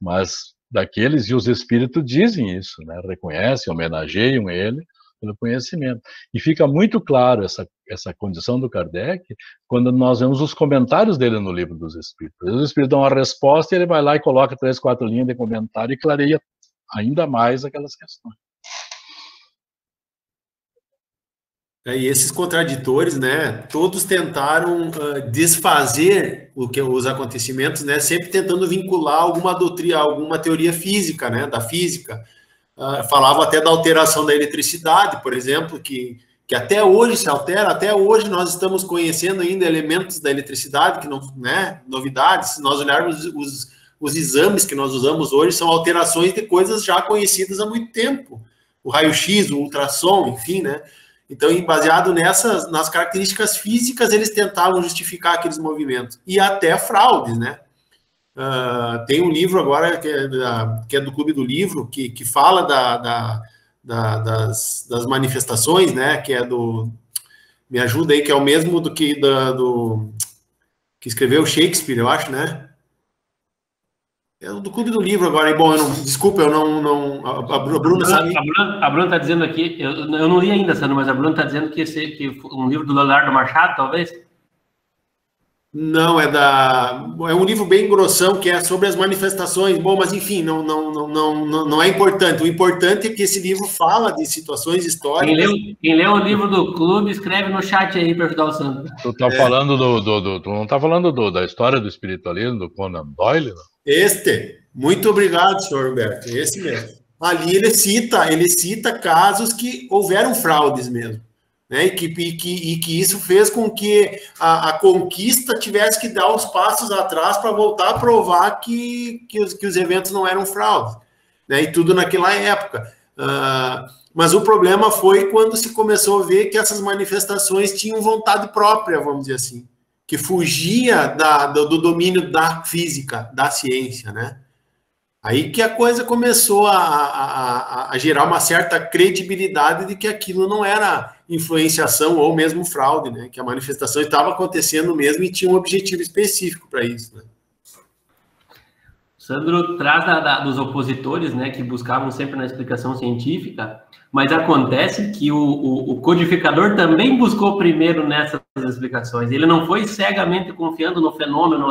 Mas daqueles, e os espíritos dizem isso, né, reconhecem, homenageiam ele pelo conhecimento. E fica muito claro essa condição do Kardec quando nós vemos os comentários dele no Livro dos Espíritos. Os Espíritos dão uma resposta e ele vai lá e coloca 3, 4 linhas de comentário e clareia ainda mais aquelas questões. E esses contraditores, né, todos tentaram desfazer os acontecimentos, né, sempre tentando vincular alguma doutrina, alguma teoria física, né, da física. Falava até da alteração da eletricidade, por exemplo, que até hoje se altera, até hoje nós estamos conhecendo ainda elementos da eletricidade, que não, né, novidades. Se nós olharmos os exames que nós usamos hoje, são alterações de coisas já conhecidas há muito tempo. O raio-x, o ultrassom, enfim, né? Então, baseado nas características físicas, eles tentavam justificar aqueles movimentos. E até fraudes, né? Tem um livro agora que é do Clube do Livro, que fala das manifestações, né? Que é me ajuda aí, que é o mesmo do que escreveu Shakespeare, eu acho, né? É do Clube do Livro agora. E, bom, desculpa, eu não a Bruna sabe. A Bruna está dizendo aqui, eu não li ainda, Sandro, mas a Bruna está dizendo que um livro do Leonardo Machado, talvez? Não, é um livro bem grossão, que é sobre as manifestações. Bom, mas enfim, não é importante. O importante é que esse livro fala de situações históricas. Quem leu o livro do clube, escreve no chat aí para ajudar o Sandro. Tu tá falando tu não tá falando da história do espiritualismo do Conan Doyle, não? Muito obrigado, senhor Humberto. Esse mesmo. Ali ele cita casos que houveram fraudes mesmo. Né, e que isso fez com que a conquista tivesse que dar uns passos atrás para voltar a provar que os eventos não eram fraudes, né, e tudo naquela época. Mas o problema foi quando se começou a ver que essas manifestações tinham vontade própria, vamos dizer assim, que fugia do domínio da física, da ciência, né? Aí que a coisa começou a gerar uma certa credibilidade de que aquilo não era influenciação ou mesmo fraude, né? Que a manifestação estava acontecendo mesmo e tinha um objetivo específico para isso, né? Sandro traz dos opositores, né, que buscavam sempre na explicação científica, mas acontece que o codificador também buscou primeiro nessas explicações. Ele não foi cegamente confiando no fenômeno,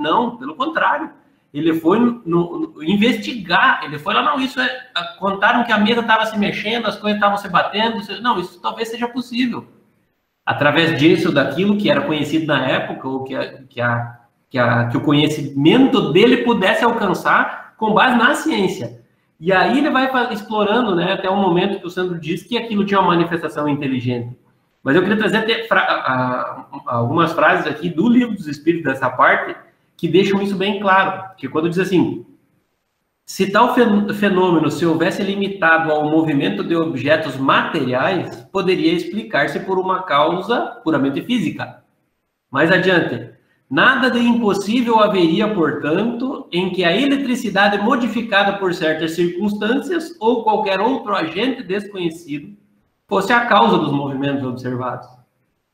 não, pelo contrário. Ele foi investigar, ele foi lá, não, contaram que a mesa estava se mexendo, as coisas estavam se batendo, não, isso talvez seja possível. Através disso, daquilo que era conhecido na época, ou que o conhecimento dele pudesse alcançar com base na ciência. E aí ele vai explorando, né, até o momento que o Sandro diz que aquilo tinha uma manifestação inteligente. Mas eu queria trazer algumas frases aqui do Livro dos Espíritos, dessa parte, que deixam isso bem claro, que quando diz assim, se tal fenômeno se houvesse limitado ao movimento de objetos materiais, poderia explicar-se por uma causa puramente física. Mais adiante, nada de impossível haveria, portanto, em que a eletricidade modificada por certas circunstâncias ou qualquer outro agente desconhecido fosse a causa dos movimentos observados.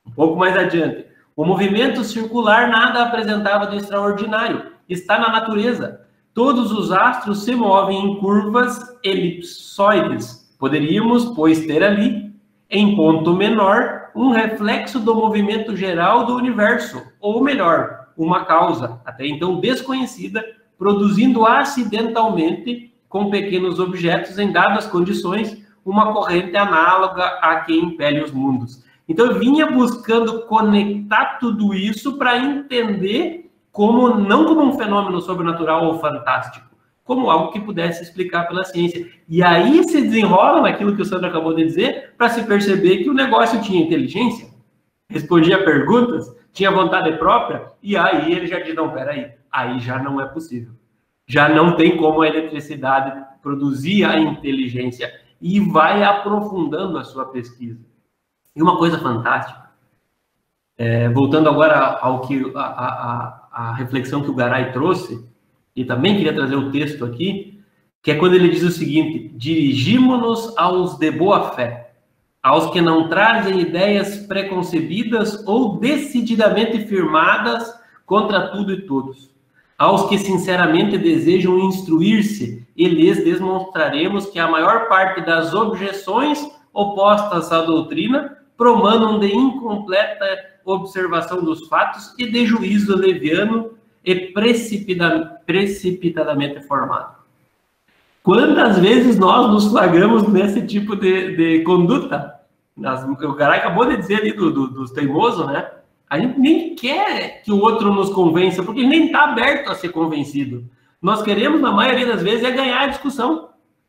Um pouco mais adiante, o movimento circular nada apresentava de extraordinário, está na natureza. Todos os astros se movem em curvas elipsoides. Poderíamos, pois, ter ali, em ponto menor, um reflexo do movimento geral do universo, ou melhor, uma causa, até então desconhecida, produzindo acidentalmente, com pequenos objetos em dadas condições, uma corrente análoga à que impele os mundos. Então, eu vinha buscando conectar tudo isso para entender não como um fenômeno sobrenatural ou fantástico, como algo que pudesse explicar pela ciência. E aí se desenrola naquilo que o Sandro acabou de dizer, para se perceber que o negócio tinha inteligência, respondia perguntas, tinha vontade própria, e aí ele já diz, não, peraí, aí já não é possível. Já não tem como a eletricidade produzir a inteligência, e vai aprofundando a sua pesquisa. E uma coisa fantástica, voltando agora a reflexão que o Garay trouxe, e também queria trazer o texto aqui, que é quando ele diz o seguinte, dirigimo-nos aos de boa fé, aos que não trazem ideias preconcebidas ou decididamente firmadas contra tudo e todos, aos que sinceramente desejam instruir-se, e lhes demonstraremos que a maior parte das objeções opostas à doutrina promanam de incompleta observação dos fatos e de juízo leviano e precipitadamente formado. Quantas vezes nós nos flagramos nesse tipo de conduta? O Garay acabou de dizer ali dos teimosos, né? A gente nem quer que o outro nos convença, porque ele nem está aberto a ser convencido. Nós queremos, na maioria das vezes, ganhar a discussão.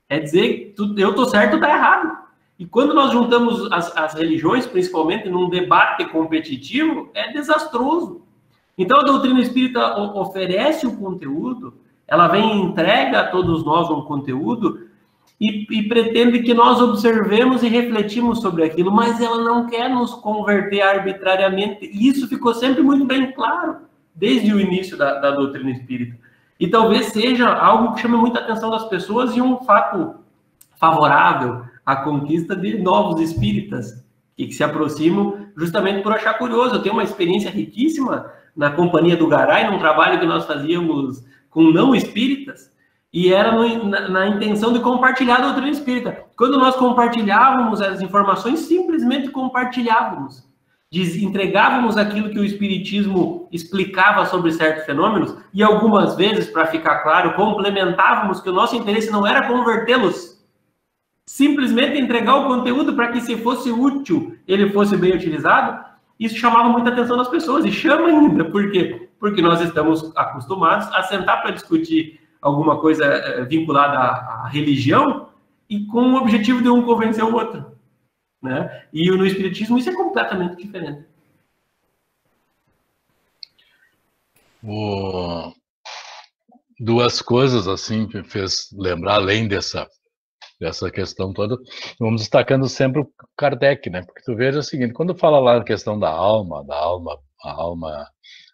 É dizer, eu estou certo, está errado. E quando nós juntamos as religiões, principalmente num debate competitivo, é desastroso. Então, a doutrina espírita oferece o conteúdo, ela vem e entrega a todos nós um conteúdo e pretende que nós observemos e refletimos sobre aquilo, mas ela não quer nos converter arbitrariamente. E isso ficou sempre muito bem claro, desde o início da doutrina espírita. E talvez seja algo que chame muita atenção das pessoas e um fato favorável à conquista de novos espíritas, que se aproximam justamente por achar curioso. Eu tenho uma experiência riquíssima na companhia do Garay, num trabalho que nós fazíamos com não espíritas, e era na intenção de compartilhar a doutrina espírita. Quando nós compartilhávamos as informações, simplesmente compartilhávamos. entregávamos aquilo que o Espiritismo explicava sobre certos fenômenos e algumas vezes, para ficar claro, complementávamos que o nosso interesse não era convertê-los, simplesmente entregar o conteúdo para que, se fosse útil, ele fosse bem utilizado. Isso chamava muita atenção das pessoas, e chama ainda. Por quê? Porque nós estamos acostumados a sentar para discutir alguma coisa vinculada à religião e com o objetivo de um convencer o outro, né? E no Espiritismo isso é completamente diferente. Duas coisas assim que fez lembrar, além dessa questão toda, vamos destacando sempre o Kardec, né? Porque tu veja o seguinte, quando fala lá na questão da alma, a alma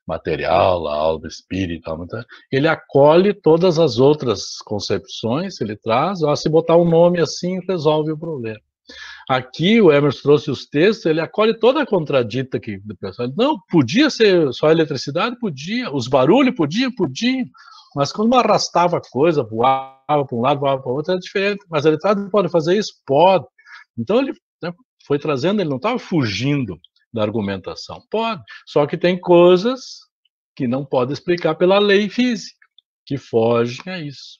material, a alma espírita, ele acolhe todas as outras concepções, ele traz, se botar um nome assim, resolve o problema. Aqui o Emerson trouxe os textos, ele acolhe toda a contradita que do pessoal. Não, podia ser só eletricidade? Podia. Os barulhos? Podia. Mas quando arrastava a coisa, voava para um lado, voava para o outro, era diferente. Mas a eletricidade pode fazer isso? Pode. Então ele, né, foi trazendo, ele não estava fugindo da argumentação. Pode. Só que tem coisas que não pode explicar pela lei física, que fogem a isso.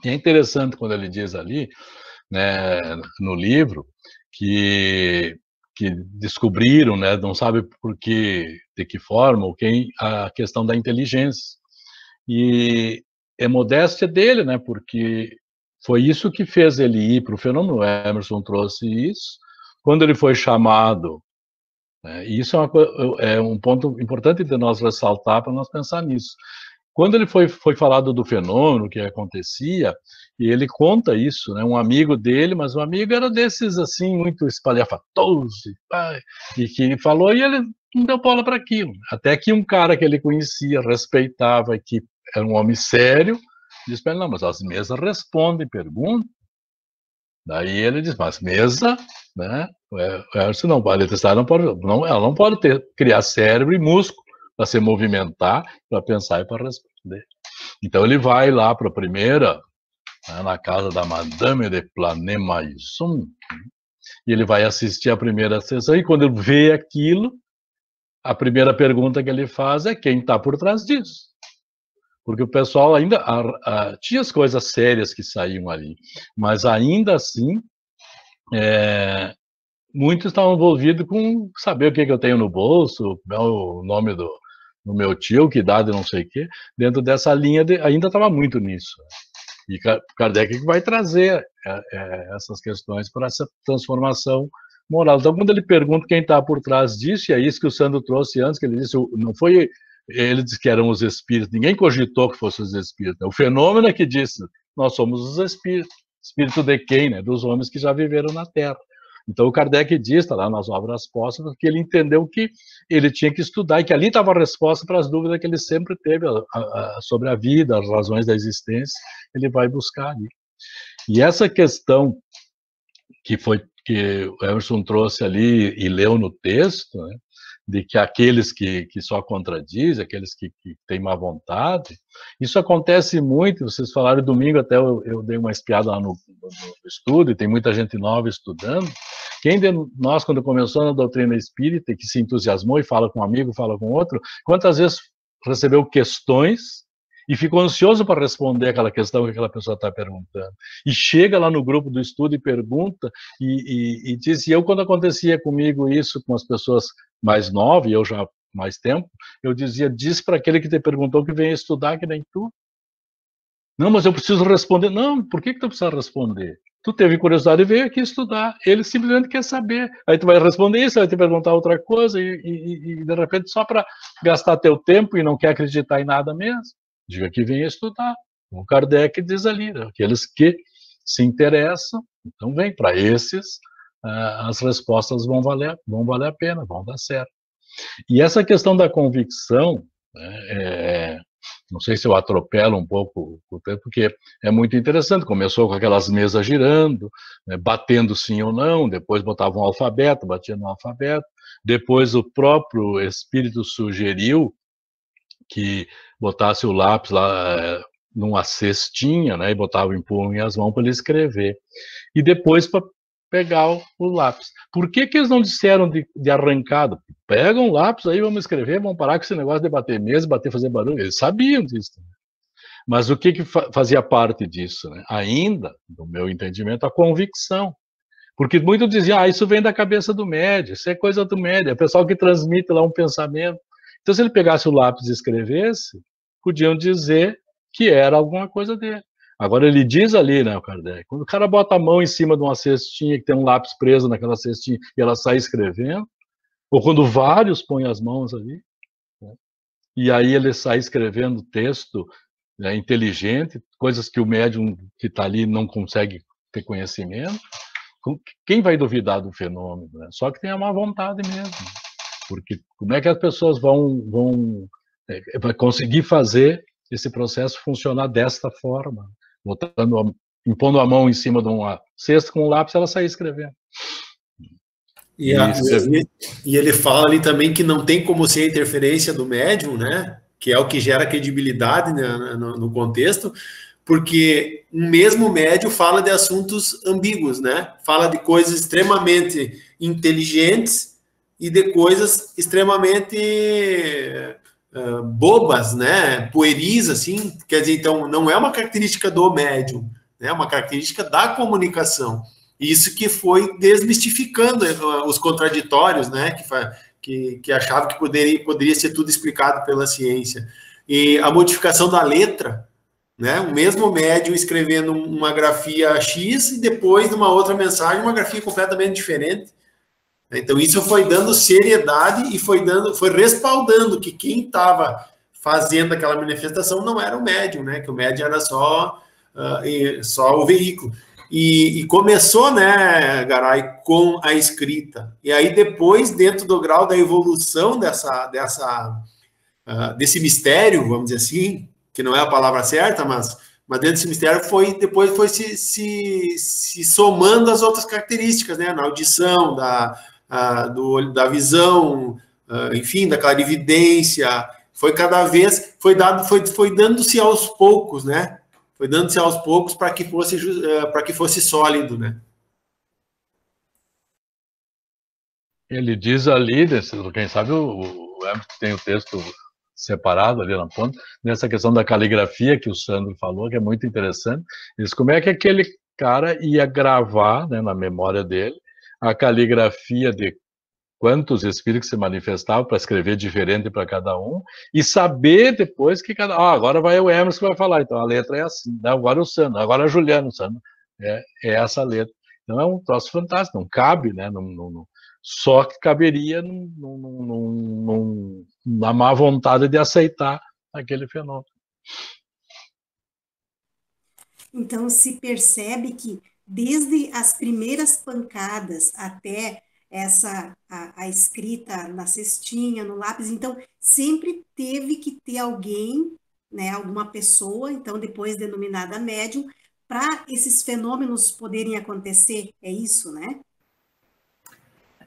E é interessante quando ele diz ali, né, no livro, que descobriram, né, não sabe por que, de que forma, a questão da inteligência. E é modéstia dele, né, porque foi isso que fez ele ir para o fenômeno. O Emerson trouxe isso. Quando ele foi chamado, né, e isso é um ponto importante de nós ressaltar para nós pensar nisso. Quando ele foi falado do fenômeno que acontecia, e ele conta isso, né? Um amigo dele, mas o amigo era desses assim, muito espalhafatoso, e que falou, e ele não deu bola para aquilo. Até que um cara que ele conhecia, respeitava, que era um homem sério, disse para ele, não, mas as mesas respondem, perguntam. Daí ele diz, mas mesa, né? Isso não, a eletricidade ela não pode criar cérebro e músculo para se movimentar, para pensar e para responder. Então ele vai lá para a primeira, né, na casa da Madame de Planey-Malleson, e ele vai assistir a primeira sessão, e quando ele vê aquilo, a primeira pergunta que ele faz é quem está por trás disso. Porque o pessoal ainda tinha as coisas sérias que saíam ali, mas ainda assim, muitos estavam envolvidos com saber o que eu tenho no bolso, o nome do meu tio, que idade, não sei o quê. Dentro dessa linha, ainda estava muito nisso. E Kardec vai trazer essas questões para essa transformação moral. Então, quando ele pergunta quem está por trás disso, e é isso que o Sandro trouxe antes, que ele disse, não foi... Ele disse que eram os espíritos, ninguém cogitou que fossem os espíritos. O fenômeno é que disse, nós somos os espíritos. Espírito de quem? Né? Dos homens que já viveram na Terra. Então o Kardec diz, está lá nas obras póstumas, que ele entendeu que ele tinha que estudar, e que ali estava a resposta para as dúvidas que ele sempre teve sobre a vida, as razões da existência, ele vai buscar ali. E essa questão que o Emerson trouxe ali e leu no texto, né, de que aqueles que só contradizem, aqueles que têm má vontade, isso acontece muito. Vocês falaram domingo, até eu dei uma espiada lá no estudo, e tem muita gente nova estudando. Quem de nós, quando começou na doutrina espírita, que se entusiasmou e fala com um amigo, fala com outro, quantas vezes recebeu questões e ficou ansioso para responder aquela questão que aquela pessoa está perguntando. E chega lá no grupo do estudo e pergunta, e diz, e eu, quando acontecia comigo isso com as pessoas mais novas, e eu já há mais tempo, eu dizia, diz para aquele que te perguntou que vem estudar que nem tu. Não, mas eu preciso responder. Não, por que tu precisa responder? Tu teve curiosidade e veio aqui estudar. Ele simplesmente quer saber. Aí tu vai responder isso, vai te perguntar outra coisa, e de repente só para gastar teu tempo e não quer acreditar em nada mesmo. Diga que vem estudar. O Kardec diz ali, né? Aqueles que se interessam, então vem. Para esses, as respostas vão valer a pena, vão dar certo. E essa questão da convicção, né, não sei se eu atropelo um pouco o tempo, porque é muito interessante. Começou com aquelas mesas girando, né, batendo sim ou não, depois botava um alfabeto, batia no alfabeto, depois o próprio espírito sugeriu que botasse o lápis lá numa cestinha, né, e botava o punho e as mãos para ele escrever. E depois para pegar o lápis. Por que eles não disseram de arrancado? pega um lápis aí, vamos escrever, vamos parar com esse negócio de bater mesa, fazer barulho. Eles sabiam disso. Mas o que fazia parte disso, né? Ainda, no meu entendimento, a convicção. Porque muitos diziam, isso vem da cabeça do médium, isso é coisa do médium, é o pessoal que transmite lá um pensamento. Então, se ele pegasse o lápis e escrevesse, podiam dizer que era alguma coisa dele. Agora, ele diz ali, né, o Kardec, quando o cara bota a mão em cima de uma cestinha, que tem um lápis preso naquela cestinha, e ela sai escrevendo, ou quando vários põem as mãos ali, né, e aí ele sai escrevendo texto, né, inteligente, coisas que o médium que está ali não consegue ter conhecimento, quem vai duvidar do fenômeno? Né? Só que tem a má vontade mesmo. Porque como é que as pessoas vão conseguir fazer esse processo funcionar desta forma? Impondo a mão em cima de uma cesta com um lápis, ela sai escrevendo. E ele fala ali também que não tem como ser a interferência do médium, né? Que é o que gera credibilidade, né, no contexto, porque o mesmo médium fala de assuntos ambíguos, né? Fala de coisas extremamente inteligentes e de coisas extremamente bobas, né? Pueris, assim. Quer dizer, então, não é uma característica do médium, né? É uma característica da comunicação. Isso que foi desmistificando os contraditórios, né? Que achavam que poderia ser tudo explicado pela ciência. E a modificação da letra, né? O mesmo médium escrevendo uma grafia X e depois, numa outra mensagem, uma grafia completamente diferente. Então, isso foi dando seriedade e foi respaldando que quem estava fazendo aquela manifestação não era o médium, né? Que o médium era só o veículo. E começou, né, Garay, com a escrita. E aí, depois, dentro do grau da evolução desse mistério, vamos dizer assim, que não é a palavra certa, mas dentro desse mistério depois foi se somando as outras características, né? Na audição, da visão, enfim, da clarividência. Foi cada vez, foi dando-se aos poucos, né? Foi dando-se aos poucos para que fosse sólido, né? Ele diz ali, quem sabe o Emerson tem o texto separado ali na ponta, nessa questão da caligrafia que o Sandro falou, que é muito interessante. Diz como é que aquele cara ia gravar, né, na memória dele, a caligrafia de quantos espíritos se manifestavam para escrever diferente para cada um e saber depois que agora vai o Emerson que vai falar, então a letra é assim, né? Agora o Sandro, agora a Juliana, o Sandro, é essa letra. Então é um troço fantástico, não cabe, né? Só que caberia na má vontade de aceitar aquele fenômeno. Então se percebe que desde as primeiras pancadas até a escrita na cestinha, no lápis, então sempre teve que ter alguém, né, alguma pessoa, então depois denominada médium, para esses fenômenos poderem acontecer, é isso, né?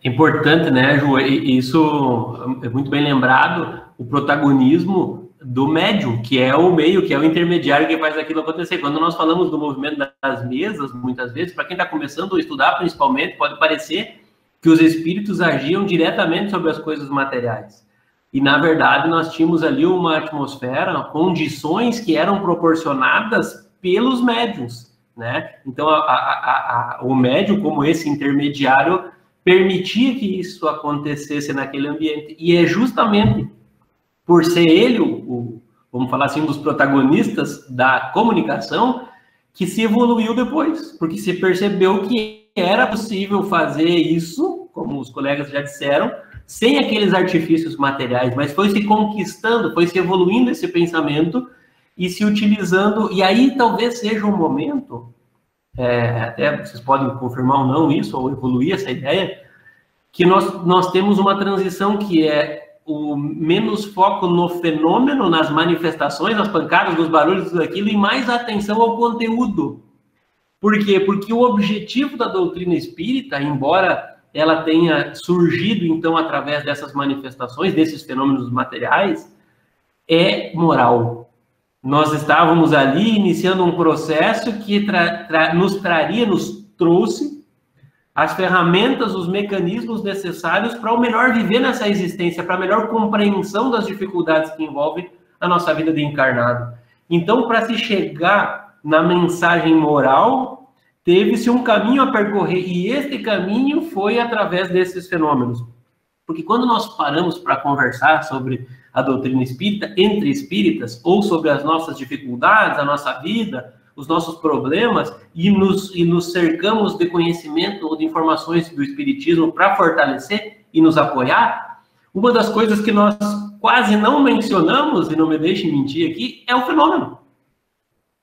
Importante, né, Ju, isso é muito bem lembrado, o protagonismo do médium, que é o meio, que é o intermediário que faz aquilo acontecer. Quando nós falamos do movimento das mesas, muitas vezes, para quem está começando a estudar, principalmente, pode parecer que os espíritos agiam diretamente sobre as coisas materiais. E, na verdade, nós tínhamos ali uma atmosfera, condições que eram proporcionadas pelos médiuns, né? Então, o médium, como esse intermediário, permitia que isso acontecesse naquele ambiente. E é justamente por ser ele, vamos falar assim, um dos protagonistas da comunicação, que se evoluiu depois, porque se percebeu que era possível fazer isso, como os colegas já disseram, sem aqueles artifícios materiais, mas foi se conquistando, foi se evoluindo esse pensamento e se utilizando, e aí talvez seja um momento, até vocês podem confirmar ou não isso, ou evoluir essa ideia, que nós temos uma transição que é o menos foco no fenômeno, nas manifestações, nas pancadas, nos barulhos, tudo aquilo, e mais atenção ao conteúdo. Por quê? Porque o objetivo da doutrina espírita, embora ela tenha surgido, então, através dessas manifestações, desses fenômenos materiais, é moral. Nós estávamos ali iniciando um processo que nos trouxe as ferramentas, os mecanismos necessários para o melhor viver nessa existência, para a melhor compreensão das dificuldades que envolvem a nossa vida de encarnado. Então, para se chegar na mensagem moral, teve-se um caminho a percorrer, e este caminho foi através desses fenômenos. Porque quando nós paramos para conversar sobre a doutrina espírita, entre espíritas, ou sobre as nossas dificuldades, a nossa vida, os nossos problemas, e nos cercamos de conhecimento ou de informações do espiritismo para fortalecer e nos apoiar, uma das coisas que nós quase não mencionamos, e não me deixem mentir aqui, é o fenômeno.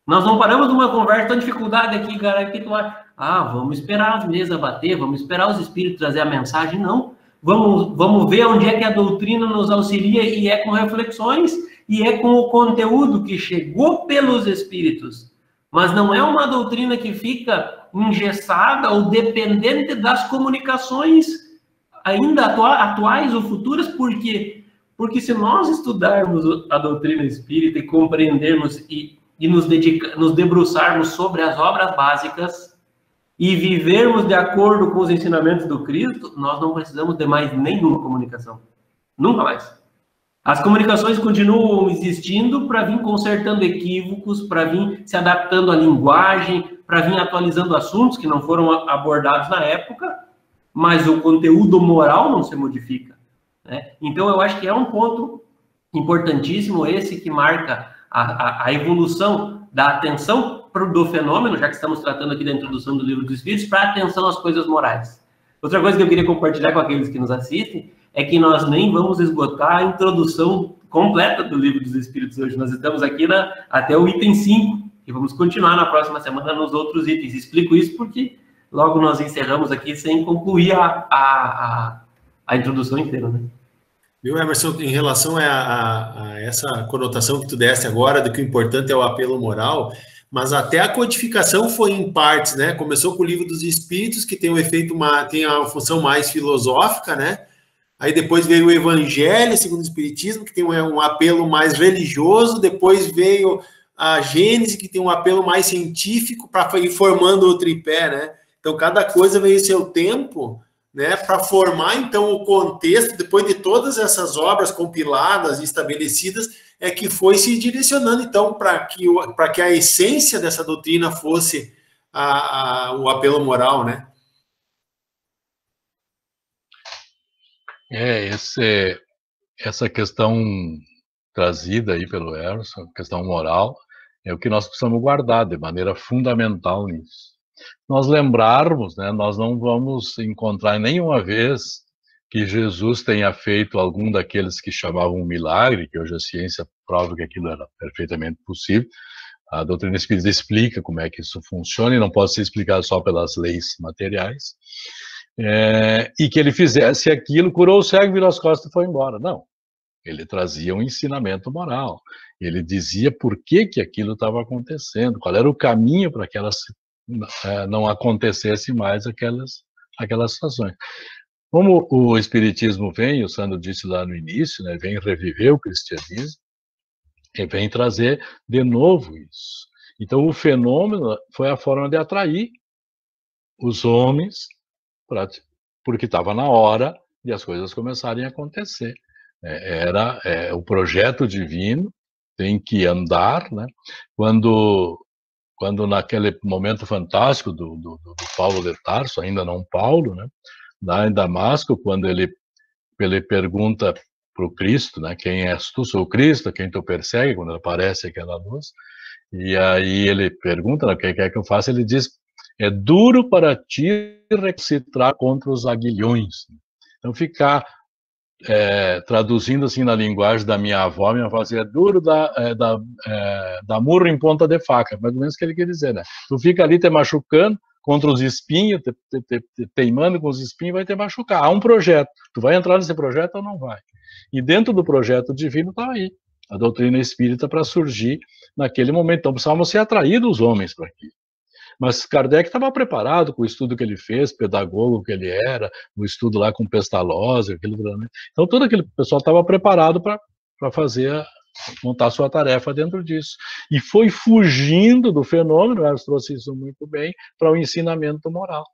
Nós não paramos numa conversa, tão dificuldade aqui, cara, que tu acha, vamos esperar as mesas bater, vamos esperar os espíritos trazer a mensagem, não. Vamos ver onde é que a doutrina nos auxilia, e é com reflexões, e é com o conteúdo que chegou pelos espíritos. Mas não é uma doutrina que fica engessada ou dependente das comunicações ainda atuais ou futuras, porque se nós estudarmos a doutrina espírita e compreendermos e nos debruçarmos sobre as obras básicas e vivermos de acordo com os ensinamentos do Cristo, nós não precisamos de mais nenhuma comunicação. Nunca mais. As comunicações continuam existindo para vir consertando equívocos, para vir se adaptando à linguagem, para vir atualizando assuntos que não foram abordados na época, mas o conteúdo moral não se modifica, né? Então, eu acho que é um ponto importantíssimo esse que marca a evolução da atenção do fenômeno, já que estamos tratando aqui da introdução do Livro dos Espíritos, para a atenção às coisas morais. Outra coisa que eu queria compartilhar com aqueles que nos assistem é que nós nem vamos esgotar a introdução completa do Livro dos Espíritos hoje. Nós estamos aqui até o item 5, e vamos continuar na próxima semana nos outros itens. Explico isso porque logo nós encerramos aqui sem concluir a introdução inteira, né? Viu, Emerson, em relação a essa conotação que tu deste agora, de que o importante é o apelo moral, mas até a codificação foi em partes, né? Começou com o Livro dos Espíritos, que tem um efeito, tem a função mais filosófica, né? Aí depois veio o Evangelho segundo o Espiritismo, que tem um apelo mais religioso. Depois veio a Gênese, que tem um apelo mais científico, para ir formando o tripé, né? Então, cada coisa veio seu tempo, né, para formar, então, o contexto, depois de todas essas obras compiladas e estabelecidas, é que foi se direcionando, então, para que a essência dessa doutrina fosse o apelo moral, né? Essa questão trazida aí pelo Emerson, questão moral, é o que nós precisamos guardar de maneira fundamental nisso. Nós lembrarmos, né, nós não vamos encontrar nenhuma vez que Jesus tenha feito algum daqueles que chamavam milagre, que hoje a ciência prova que aquilo era perfeitamente possível. A doutrina espírita explica como é que isso funciona e não pode ser explicado só pelas leis materiais. E que ele fizesse aquilo, curou o cego, virou as costas e foi embora. Não, ele trazia um ensinamento moral. Ele dizia por que aquilo estava acontecendo, qual era o caminho para que não acontecesse mais aquelas situações. Como o Espiritismo vem, o Sandro disse lá no início, né, vem reviver o cristianismo, e vem trazer de novo isso. Então, o fenômeno foi a forma de atrair os homens, porque estava na hora de as coisas começarem a acontecer. Era o projeto divino, tem que andar, né? Quando naquele momento fantástico do Paulo de Tarso, ainda não Paulo, né? Lá em Damasco, quando ele pergunta para o Cristo, né? Quem és tu? Sou o Cristo, quem tu persegue? Quando aparece aquela luz. E aí ele pergunta, né, o que quer que eu faça? Ele diz, é duro para ti recalcitrar contra os aguilhões. Então, ficar traduzindo assim na linguagem da minha avó dizia, é duro dar murro em ponta de faca, mais ou menos o que ele quer dizer, né? Tu fica ali te machucando contra os espinhos, teimando com os espinhos, vai te machucar. Há um projeto, tu vai entrar nesse projeto ou não vai? E dentro do projeto divino está aí a doutrina espírita para surgir naquele momento. Então precisavam ser atraídos os homens para aqui. Mas Kardec estava preparado com o estudo que ele fez, pedagogo que ele era, o estudo lá com Pestalozzi, aquilo. Então todo aquele pessoal estava preparado para montar sua tarefa dentro disso. E foi fugindo do fenômeno, o Eros trouxe isso muito bem, para o ensinamento moral.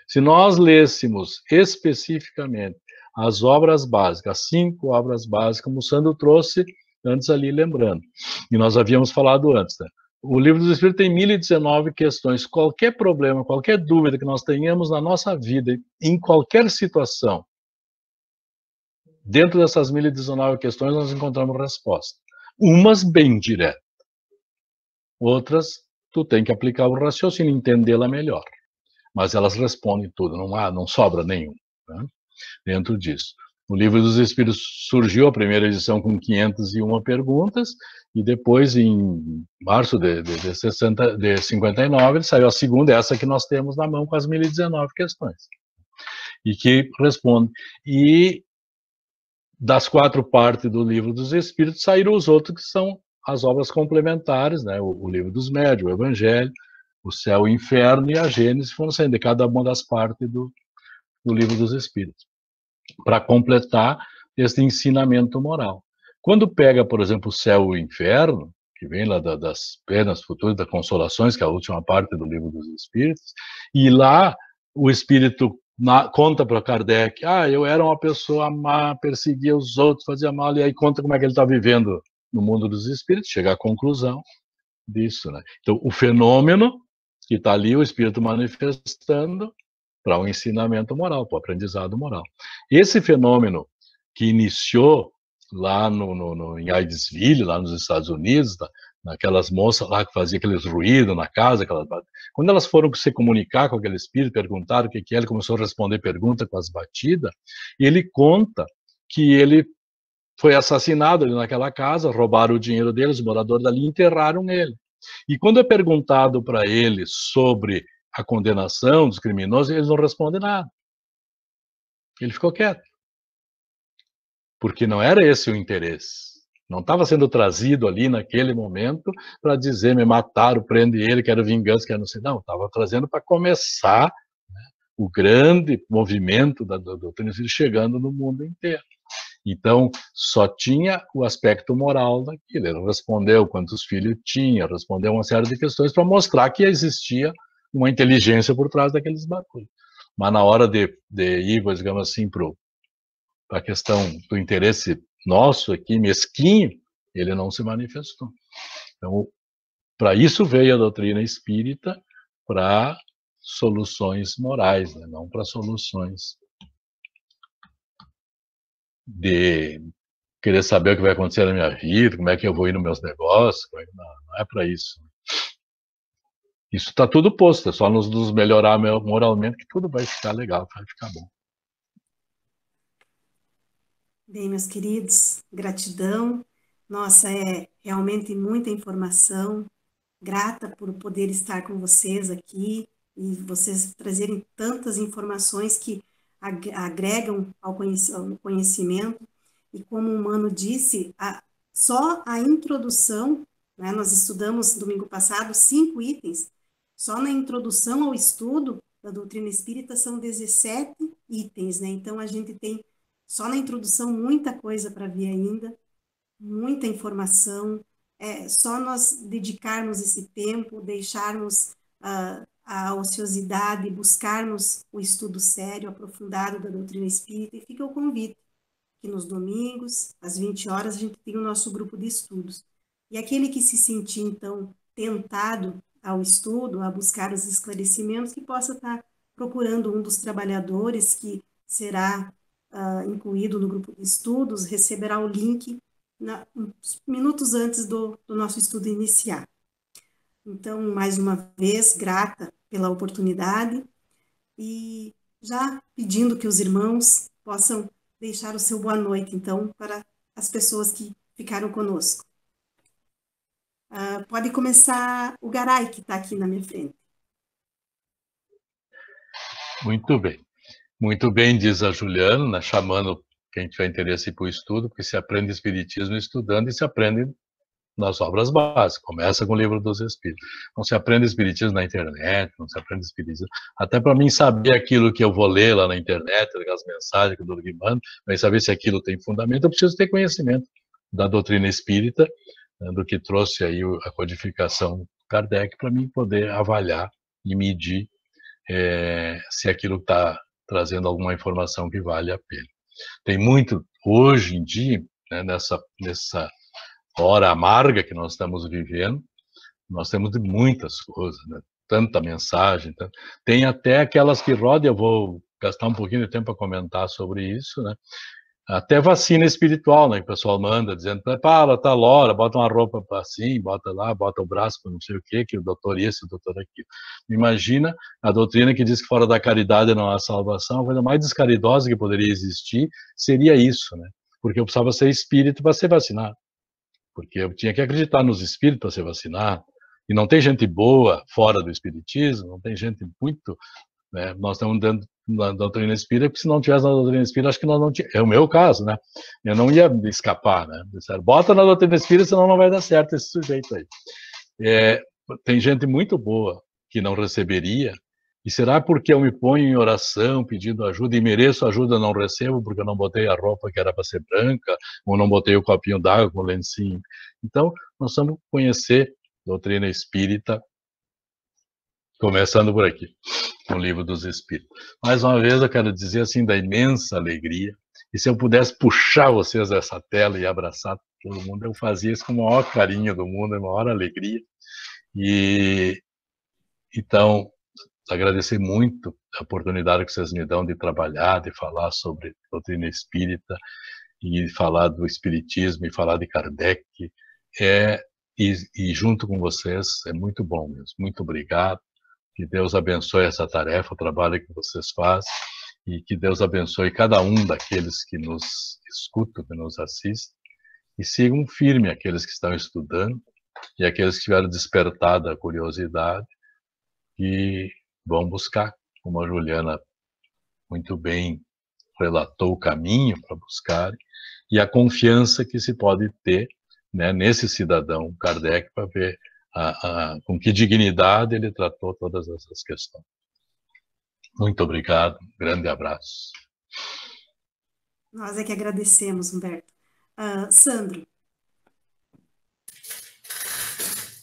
Se nós lêssemos especificamente as obras básicas, as 5 obras básicas, como o Sandro trouxe antes ali, lembrando, e nós havíamos falado antes, né? O Livro dos Espíritos tem 1019 questões. Qualquer problema, qualquer dúvida que nós tenhamos na nossa vida, em qualquer situação, dentro dessas 1019 questões nós encontramos resposta. Umas bem diretas, outras tu tem que aplicar o raciocínio, entendê-la melhor. Mas elas respondem tudo, não sobra nenhum, né, dentro disso. O Livro dos Espíritos surgiu, a primeira edição, com 501 perguntas, e depois, em março de 59, ele saiu a segunda, essa que nós temos na mão, com as 1019 questões. E que responde. E das 4 partes do Livro dos Espíritos, saíram os outros, que são as obras complementares, né? O Livro dos Médiuns, o Evangelho, o Céu e o Inferno e a Gênesis, foram saindo de cada uma das partes do Livro dos Espíritos, para completar esse ensinamento moral. Quando pega, por exemplo, o Céu e o Inferno, que vem lá das penas futuras, das consolações, que é a última parte do Livro dos Espíritos, e lá o Espírito conta para Kardec, eu era uma pessoa má, perseguia os outros, fazia mal, e aí conta como é que ele está vivendo no mundo dos espíritos, chega à conclusão disso, né? Então, o fenômeno que está ali, o Espírito manifestando para um ensinamento moral, para o aprendizado moral. Esse fenômeno que iniciou lá em Hydesville, lá nos Estados Unidos, naquelas moças lá que faziam aqueles ruídos na casa, quando elas foram se comunicar com aquele espírito, perguntaram o que é, ele começou a responder pergunta com as batidas, e ele conta que ele foi assassinado ali naquela casa, roubaram o dinheiro dele, os moradores dali enterraram ele. E quando é perguntado para ele sobre a condenação dos criminosos, eles não respondem nada. Ele ficou quieto. Porque não era esse o interesse. Não estava sendo trazido ali naquele momento para dizer, me mataram, prende ele, quero vingança, quero não sei. Não, estava trazendo para começar, né, o grande movimento da doutrina espírita chegando no mundo inteiro. Então, só tinha o aspecto moral daquilo. Ele respondeu quantos filhos tinha, respondeu uma série de questões para mostrar que existia uma inteligência por trás daqueles bagulhos. Mas na hora de ir, digamos assim, para a questão do interesse nosso aqui, mesquinho, ele não se manifestou. Então, para isso veio a doutrina espírita, para soluções morais, né? Não para soluções de querer saber o que vai acontecer na minha vida, como é que eu vou ir nos meus negócios, não é para isso. Isso está tudo posto, é só nos melhorar moralmente que tudo vai ficar legal, vai ficar bom. Bem, meus queridos, gratidão. Nossa, é realmente muita informação. Grata por poder estar com vocês aqui e vocês trazerem tantas informações que agregam ao conhecimento. E como o Mano disse, só a introdução, né, nós estudamos domingo passado 5 itens, só na introdução ao estudo da doutrina espírita são 17 itens, né? Então a gente tem só na introdução muita coisa para ver ainda, muita informação. Só nós dedicarmos esse tempo, deixarmos a ociosidade, buscarmos o estudo sério, aprofundado da doutrina espírita, e fica o convite que nos domingos, às 20 horas, a gente tem o nosso grupo de estudos. E aquele que se sentir, então, tentado ao estudo, a buscar os esclarecimentos, que possa estar procurando um dos trabalhadores que será incluído no grupo de estudos, receberá o link uns minutos antes do nosso estudo iniciar. Então, mais uma vez, grata pela oportunidade e já pedindo que os irmãos possam deixar o seu boa noite, então, para as pessoas que ficaram conosco. Pode começar o Garay, que está aqui na minha frente. Muito bem. Muito bem, diz a Juliana, né, chamando quem tiver interesse para o estudo, porque se aprende Espiritismo estudando e se aprende nas obras básicas. Começa com o Livro dos Espíritos. Não se aprende Espiritismo na internet, não se aprende Espiritismo. Até para mim saber aquilo que eu vou ler lá na internet, as mensagens que eu dou mando, para saber se aquilo tem fundamento, eu preciso ter conhecimento da doutrina espírita, né, do que trouxe aí a codificação Kardec, para mim poder avaliar e medir se aquilo está trazendo alguma informação que vale a pena. Tem muito, hoje em dia, né, nessa hora amarga que nós estamos vivendo, nós temos de muitas coisas, né? Tanta mensagem, tem até aquelas que rodam, eu vou gastar um pouquinho de tempo para comentar sobre isso, né? Até vacina espiritual, né, que o pessoal manda, dizendo, prepara, tá lora, bota uma roupa assim, bota lá, bota o braço para não sei o quê, que o doutor isso, o doutor aquilo. Imagina a doutrina que diz que fora da caridade não há salvação, a coisa mais descaridosa que poderia existir seria isso, né? Porque eu precisava ser espírito para ser vacinado. Porque eu tinha que acreditar nos espíritos para ser vacinado. E não tem gente boa fora do espiritismo, não tem gente muito... Né? Nós estamos dentro da doutrina espírita, porque se não tivesse na doutrina espírita, acho que nós não tínhamos. É o meu caso, né? Eu não ia escapar, né? Disseram, bota na doutrina espírita, senão não vai dar certo esse sujeito aí. Tem gente muito boa que não receberia. E será porque eu me ponho em oração, pedindo ajuda, e mereço ajuda, não recebo, porque eu não botei a roupa que era para ser branca, ou não botei o copinho d'água com o lencinho. Então, nós vamos conhecer a doutrina espírita, começando por aqui, no Livro dos Espíritos. Mais uma vez, eu quero dizer assim, da imensa alegria, e se eu pudesse puxar vocês dessa tela e abraçar todo mundo, eu fazia isso com o maior carinho do mundo, a maior alegria. E, então, agradecer muito a oportunidade que vocês me dão de trabalhar, de falar sobre doutrina espírita, e falar do espiritismo, e falar de Kardec, e junto com vocês, é muito bom mesmo. Muito obrigado. Que Deus abençoe essa tarefa, o trabalho que vocês fazem, e que Deus abençoe cada um daqueles que nos escutam, que nos assistem, e sigam firme aqueles que estão estudando, e aqueles que tiveram despertado a curiosidade, e vão buscar, como a Juliana muito bem relatou o caminho para buscar, e a confiança que se pode ter, né, nesse cidadão Kardec, para ver com que dignidade ele tratou todas essas questões. Muito obrigado, um grande abraço. Nós é que agradecemos, Humberto. Sandro.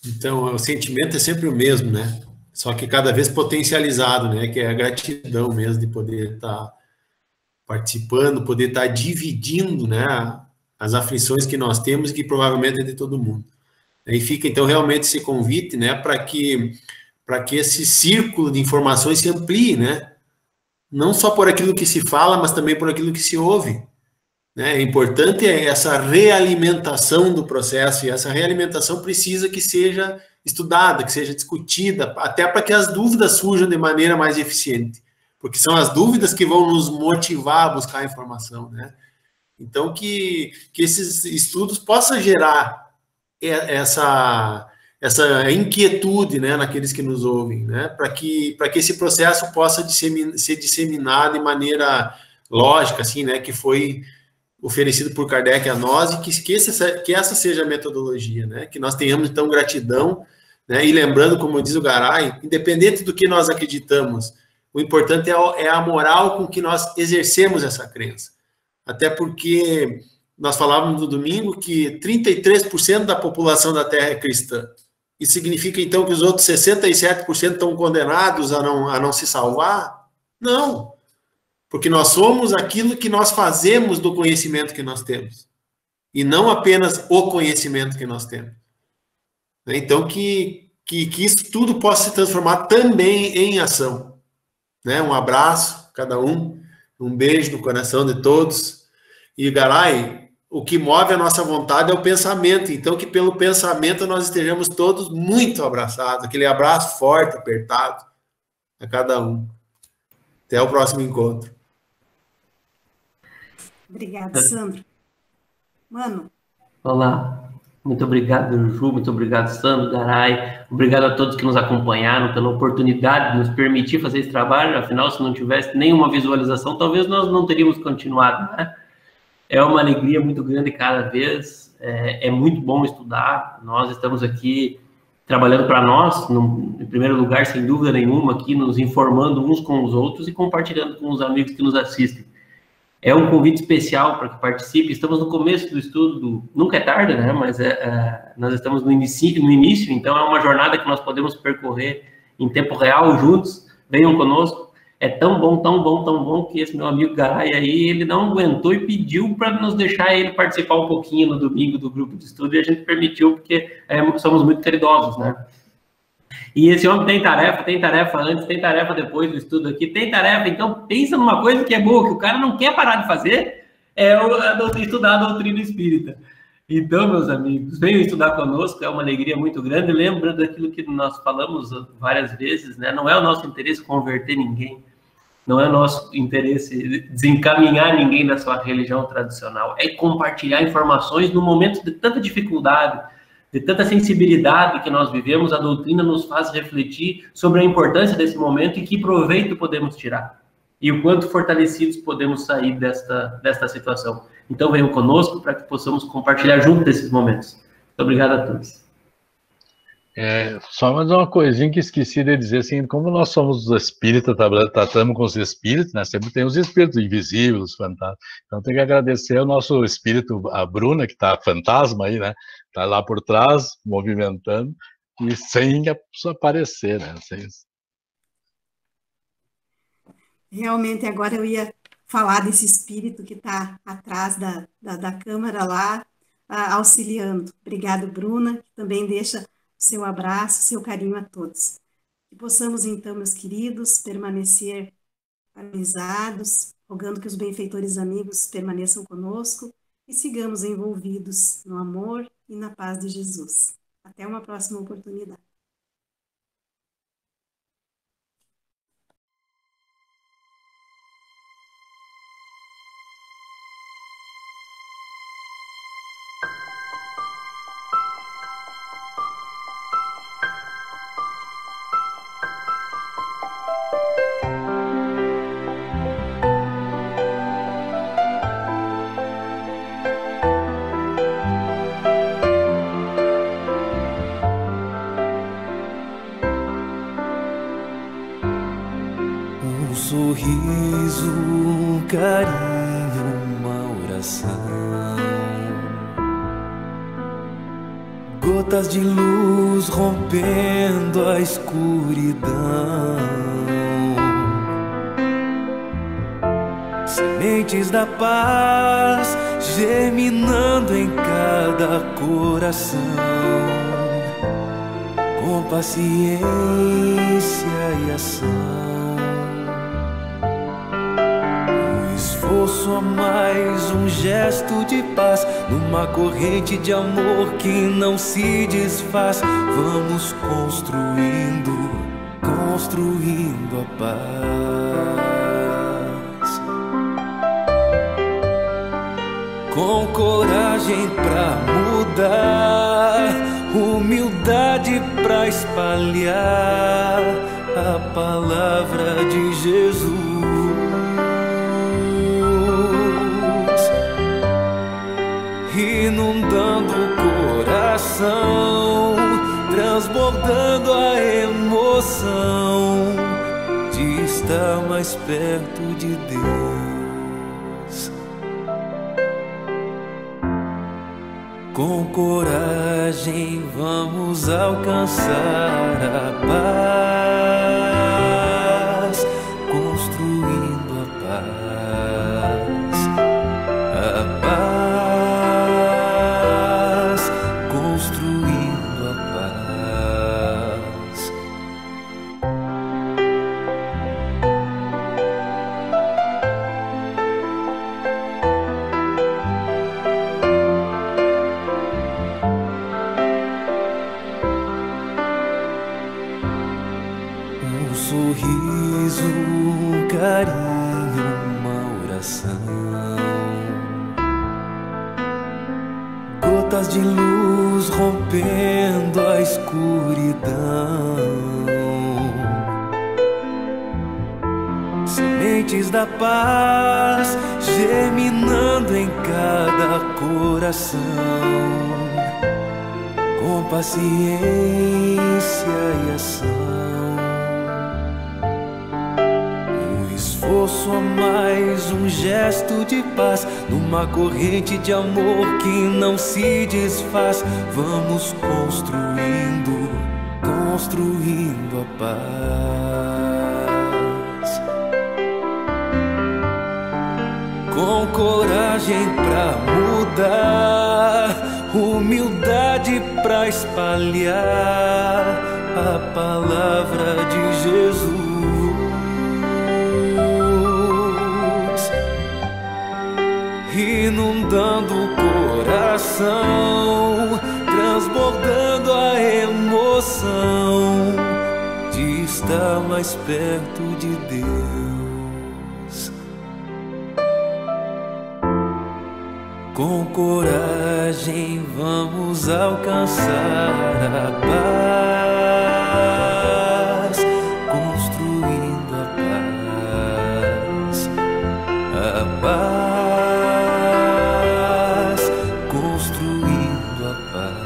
Então, o sentimento é sempre o mesmo, né? Só que cada vez potencializado, né? Que é a gratidão mesmo de poder estar participando, poder estar dividindo, né, as aflições que nós temos e que provavelmente é de todo mundo. E fica, então, realmente esse convite, né, para que esse círculo de informações se amplie, né? Não só por aquilo que se fala, mas também por aquilo que se ouve. Né? É importante essa realimentação do processo, e essa realimentação precisa que seja estudada, que seja discutida, até para que as dúvidas surjam de maneira mais eficiente. Porque são as dúvidas que vão nos motivar a buscar a informação, né? Então, que esses estudos possam gerar essa inquietude, né, naqueles que nos ouvem, né, para que esse processo possa ser disseminado de maneira lógica, assim, né, que foi oferecido por Kardec a nós, e que essa seja a metodologia, né, que nós tenhamos, então, gratidão, né, e lembrando, como diz o Garay, independente do que nós acreditamos, o importante é a moral com que nós exercemos essa crença, até porque nós falávamos no domingo que 33% da população da Terra é cristã. Isso significa, então, que os outros 67% estão condenados a não se salvar? Não. Porque nós somos aquilo que nós fazemos do conhecimento que nós temos. E não apenas o conhecimento que nós temos. Então, que isso tudo possa se transformar também em ação. Né? Um abraço, cada um. Um beijo no coração de todos. E, Garay, o que move a nossa vontade é o pensamento. Então, que pelo pensamento nós estejamos todos muito abraçados. Aquele abraço forte, apertado a cada um. Até o próximo encontro. Obrigada, Sandro. Mano. Olá. Muito obrigado, Ju. Muito obrigado, Sandro, Garay. Obrigado a todos que nos acompanharam, pela oportunidade de nos permitir fazer esse trabalho. Afinal, se não tivesse nenhuma visualização, talvez nós não teríamos continuado, né? É uma alegria muito grande cada vez. É muito bom estudar. Nós estamos aqui trabalhando para nós, em primeiro lugar, sem dúvida nenhuma, aqui nos informando uns com os outros e compartilhando com os amigos que nos assistem. É um convite especial para que participe. Estamos no começo do estudo, nunca é tarde, né? Mas nós estamos no início, então é uma jornada que nós podemos percorrer em tempo real juntos, venham conosco. É tão bom, tão bom, tão bom, que esse meu amigo Garay aí, ele não aguentou e pediu para nos deixar ele participar um pouquinho no domingo do grupo de estudo, e a gente permitiu, porque somos muito caridosos, né? E esse homem tem tarefa antes, tem tarefa depois do estudo aqui, tem tarefa, então pensa numa coisa que é boa, que o cara não quer parar de fazer, estudar a doutrina espírita. Então, meus amigos, venham estudar conosco, é uma alegria muito grande. Lembrando daquilo que nós falamos várias vezes, né? Não é o nosso interesse converter ninguém, não é o nosso interesse desencaminhar ninguém da sua religião tradicional, é compartilhar informações no momento de tanta dificuldade, de tanta sensibilidade que nós vivemos. A doutrina nos faz refletir sobre a importância desse momento e que proveito podemos tirar, e o quanto fortalecidos podemos sair desta situação. Então venham conosco para que possamos compartilhar junto desses momentos. Muito obrigado a todos. Só mais uma coisinha que esqueci de dizer, assim, como nós somos os espíritas, tratamos com os espíritos, né, sempre tem os espíritos invisíveis, os fantasmas. Então tem que agradecer ao nosso espírito, a Bruna, que está fantasma aí, né, está lá por trás, movimentando, e sem aparecer, né, Realmente, agora eu ia falar desse espírito que está atrás da câmara lá, auxiliando. Obrigado, Bruna, que também deixa o seu abraço, seu carinho a todos. Que possamos, então, meus queridos, permanecer harmonizados, rogando que os benfeitores amigos permaneçam conosco e sigamos envolvidos no amor e na paz de Jesus. Até uma próxima oportunidade. Sorriso, um carinho, uma oração, gotas de luz rompendo a escuridão, sementes da paz germinando em cada coração, com paciência e ação. Esforço a mais, um gesto de paz, numa corrente de amor que não se desfaz. Vamos construindo a paz, com coragem pra mudar, humildade pra espalhar a palavra de Jesus. Inundando o coração, transbordando a emoção de estar mais perto de Deus. Com coragem vamos alcançar a paz, construindo a paz, a paz. Sorriso, um carinho, uma oração, gotas de luz rompendo a escuridão, sementes da paz germinando em cada coração, com paciência e ação. Esforço a mais, um gesto de paz, numa corrente de amor que não se desfaz. Vamos construindo a paz. coragem pra mudar, humildade pra espalhar a palavra de Jesus, inundando o coração, transbordando a emoção de estar mais perto de Deus. Com coragem vamos alcançar a paz, construindo a paz, construindo a paz.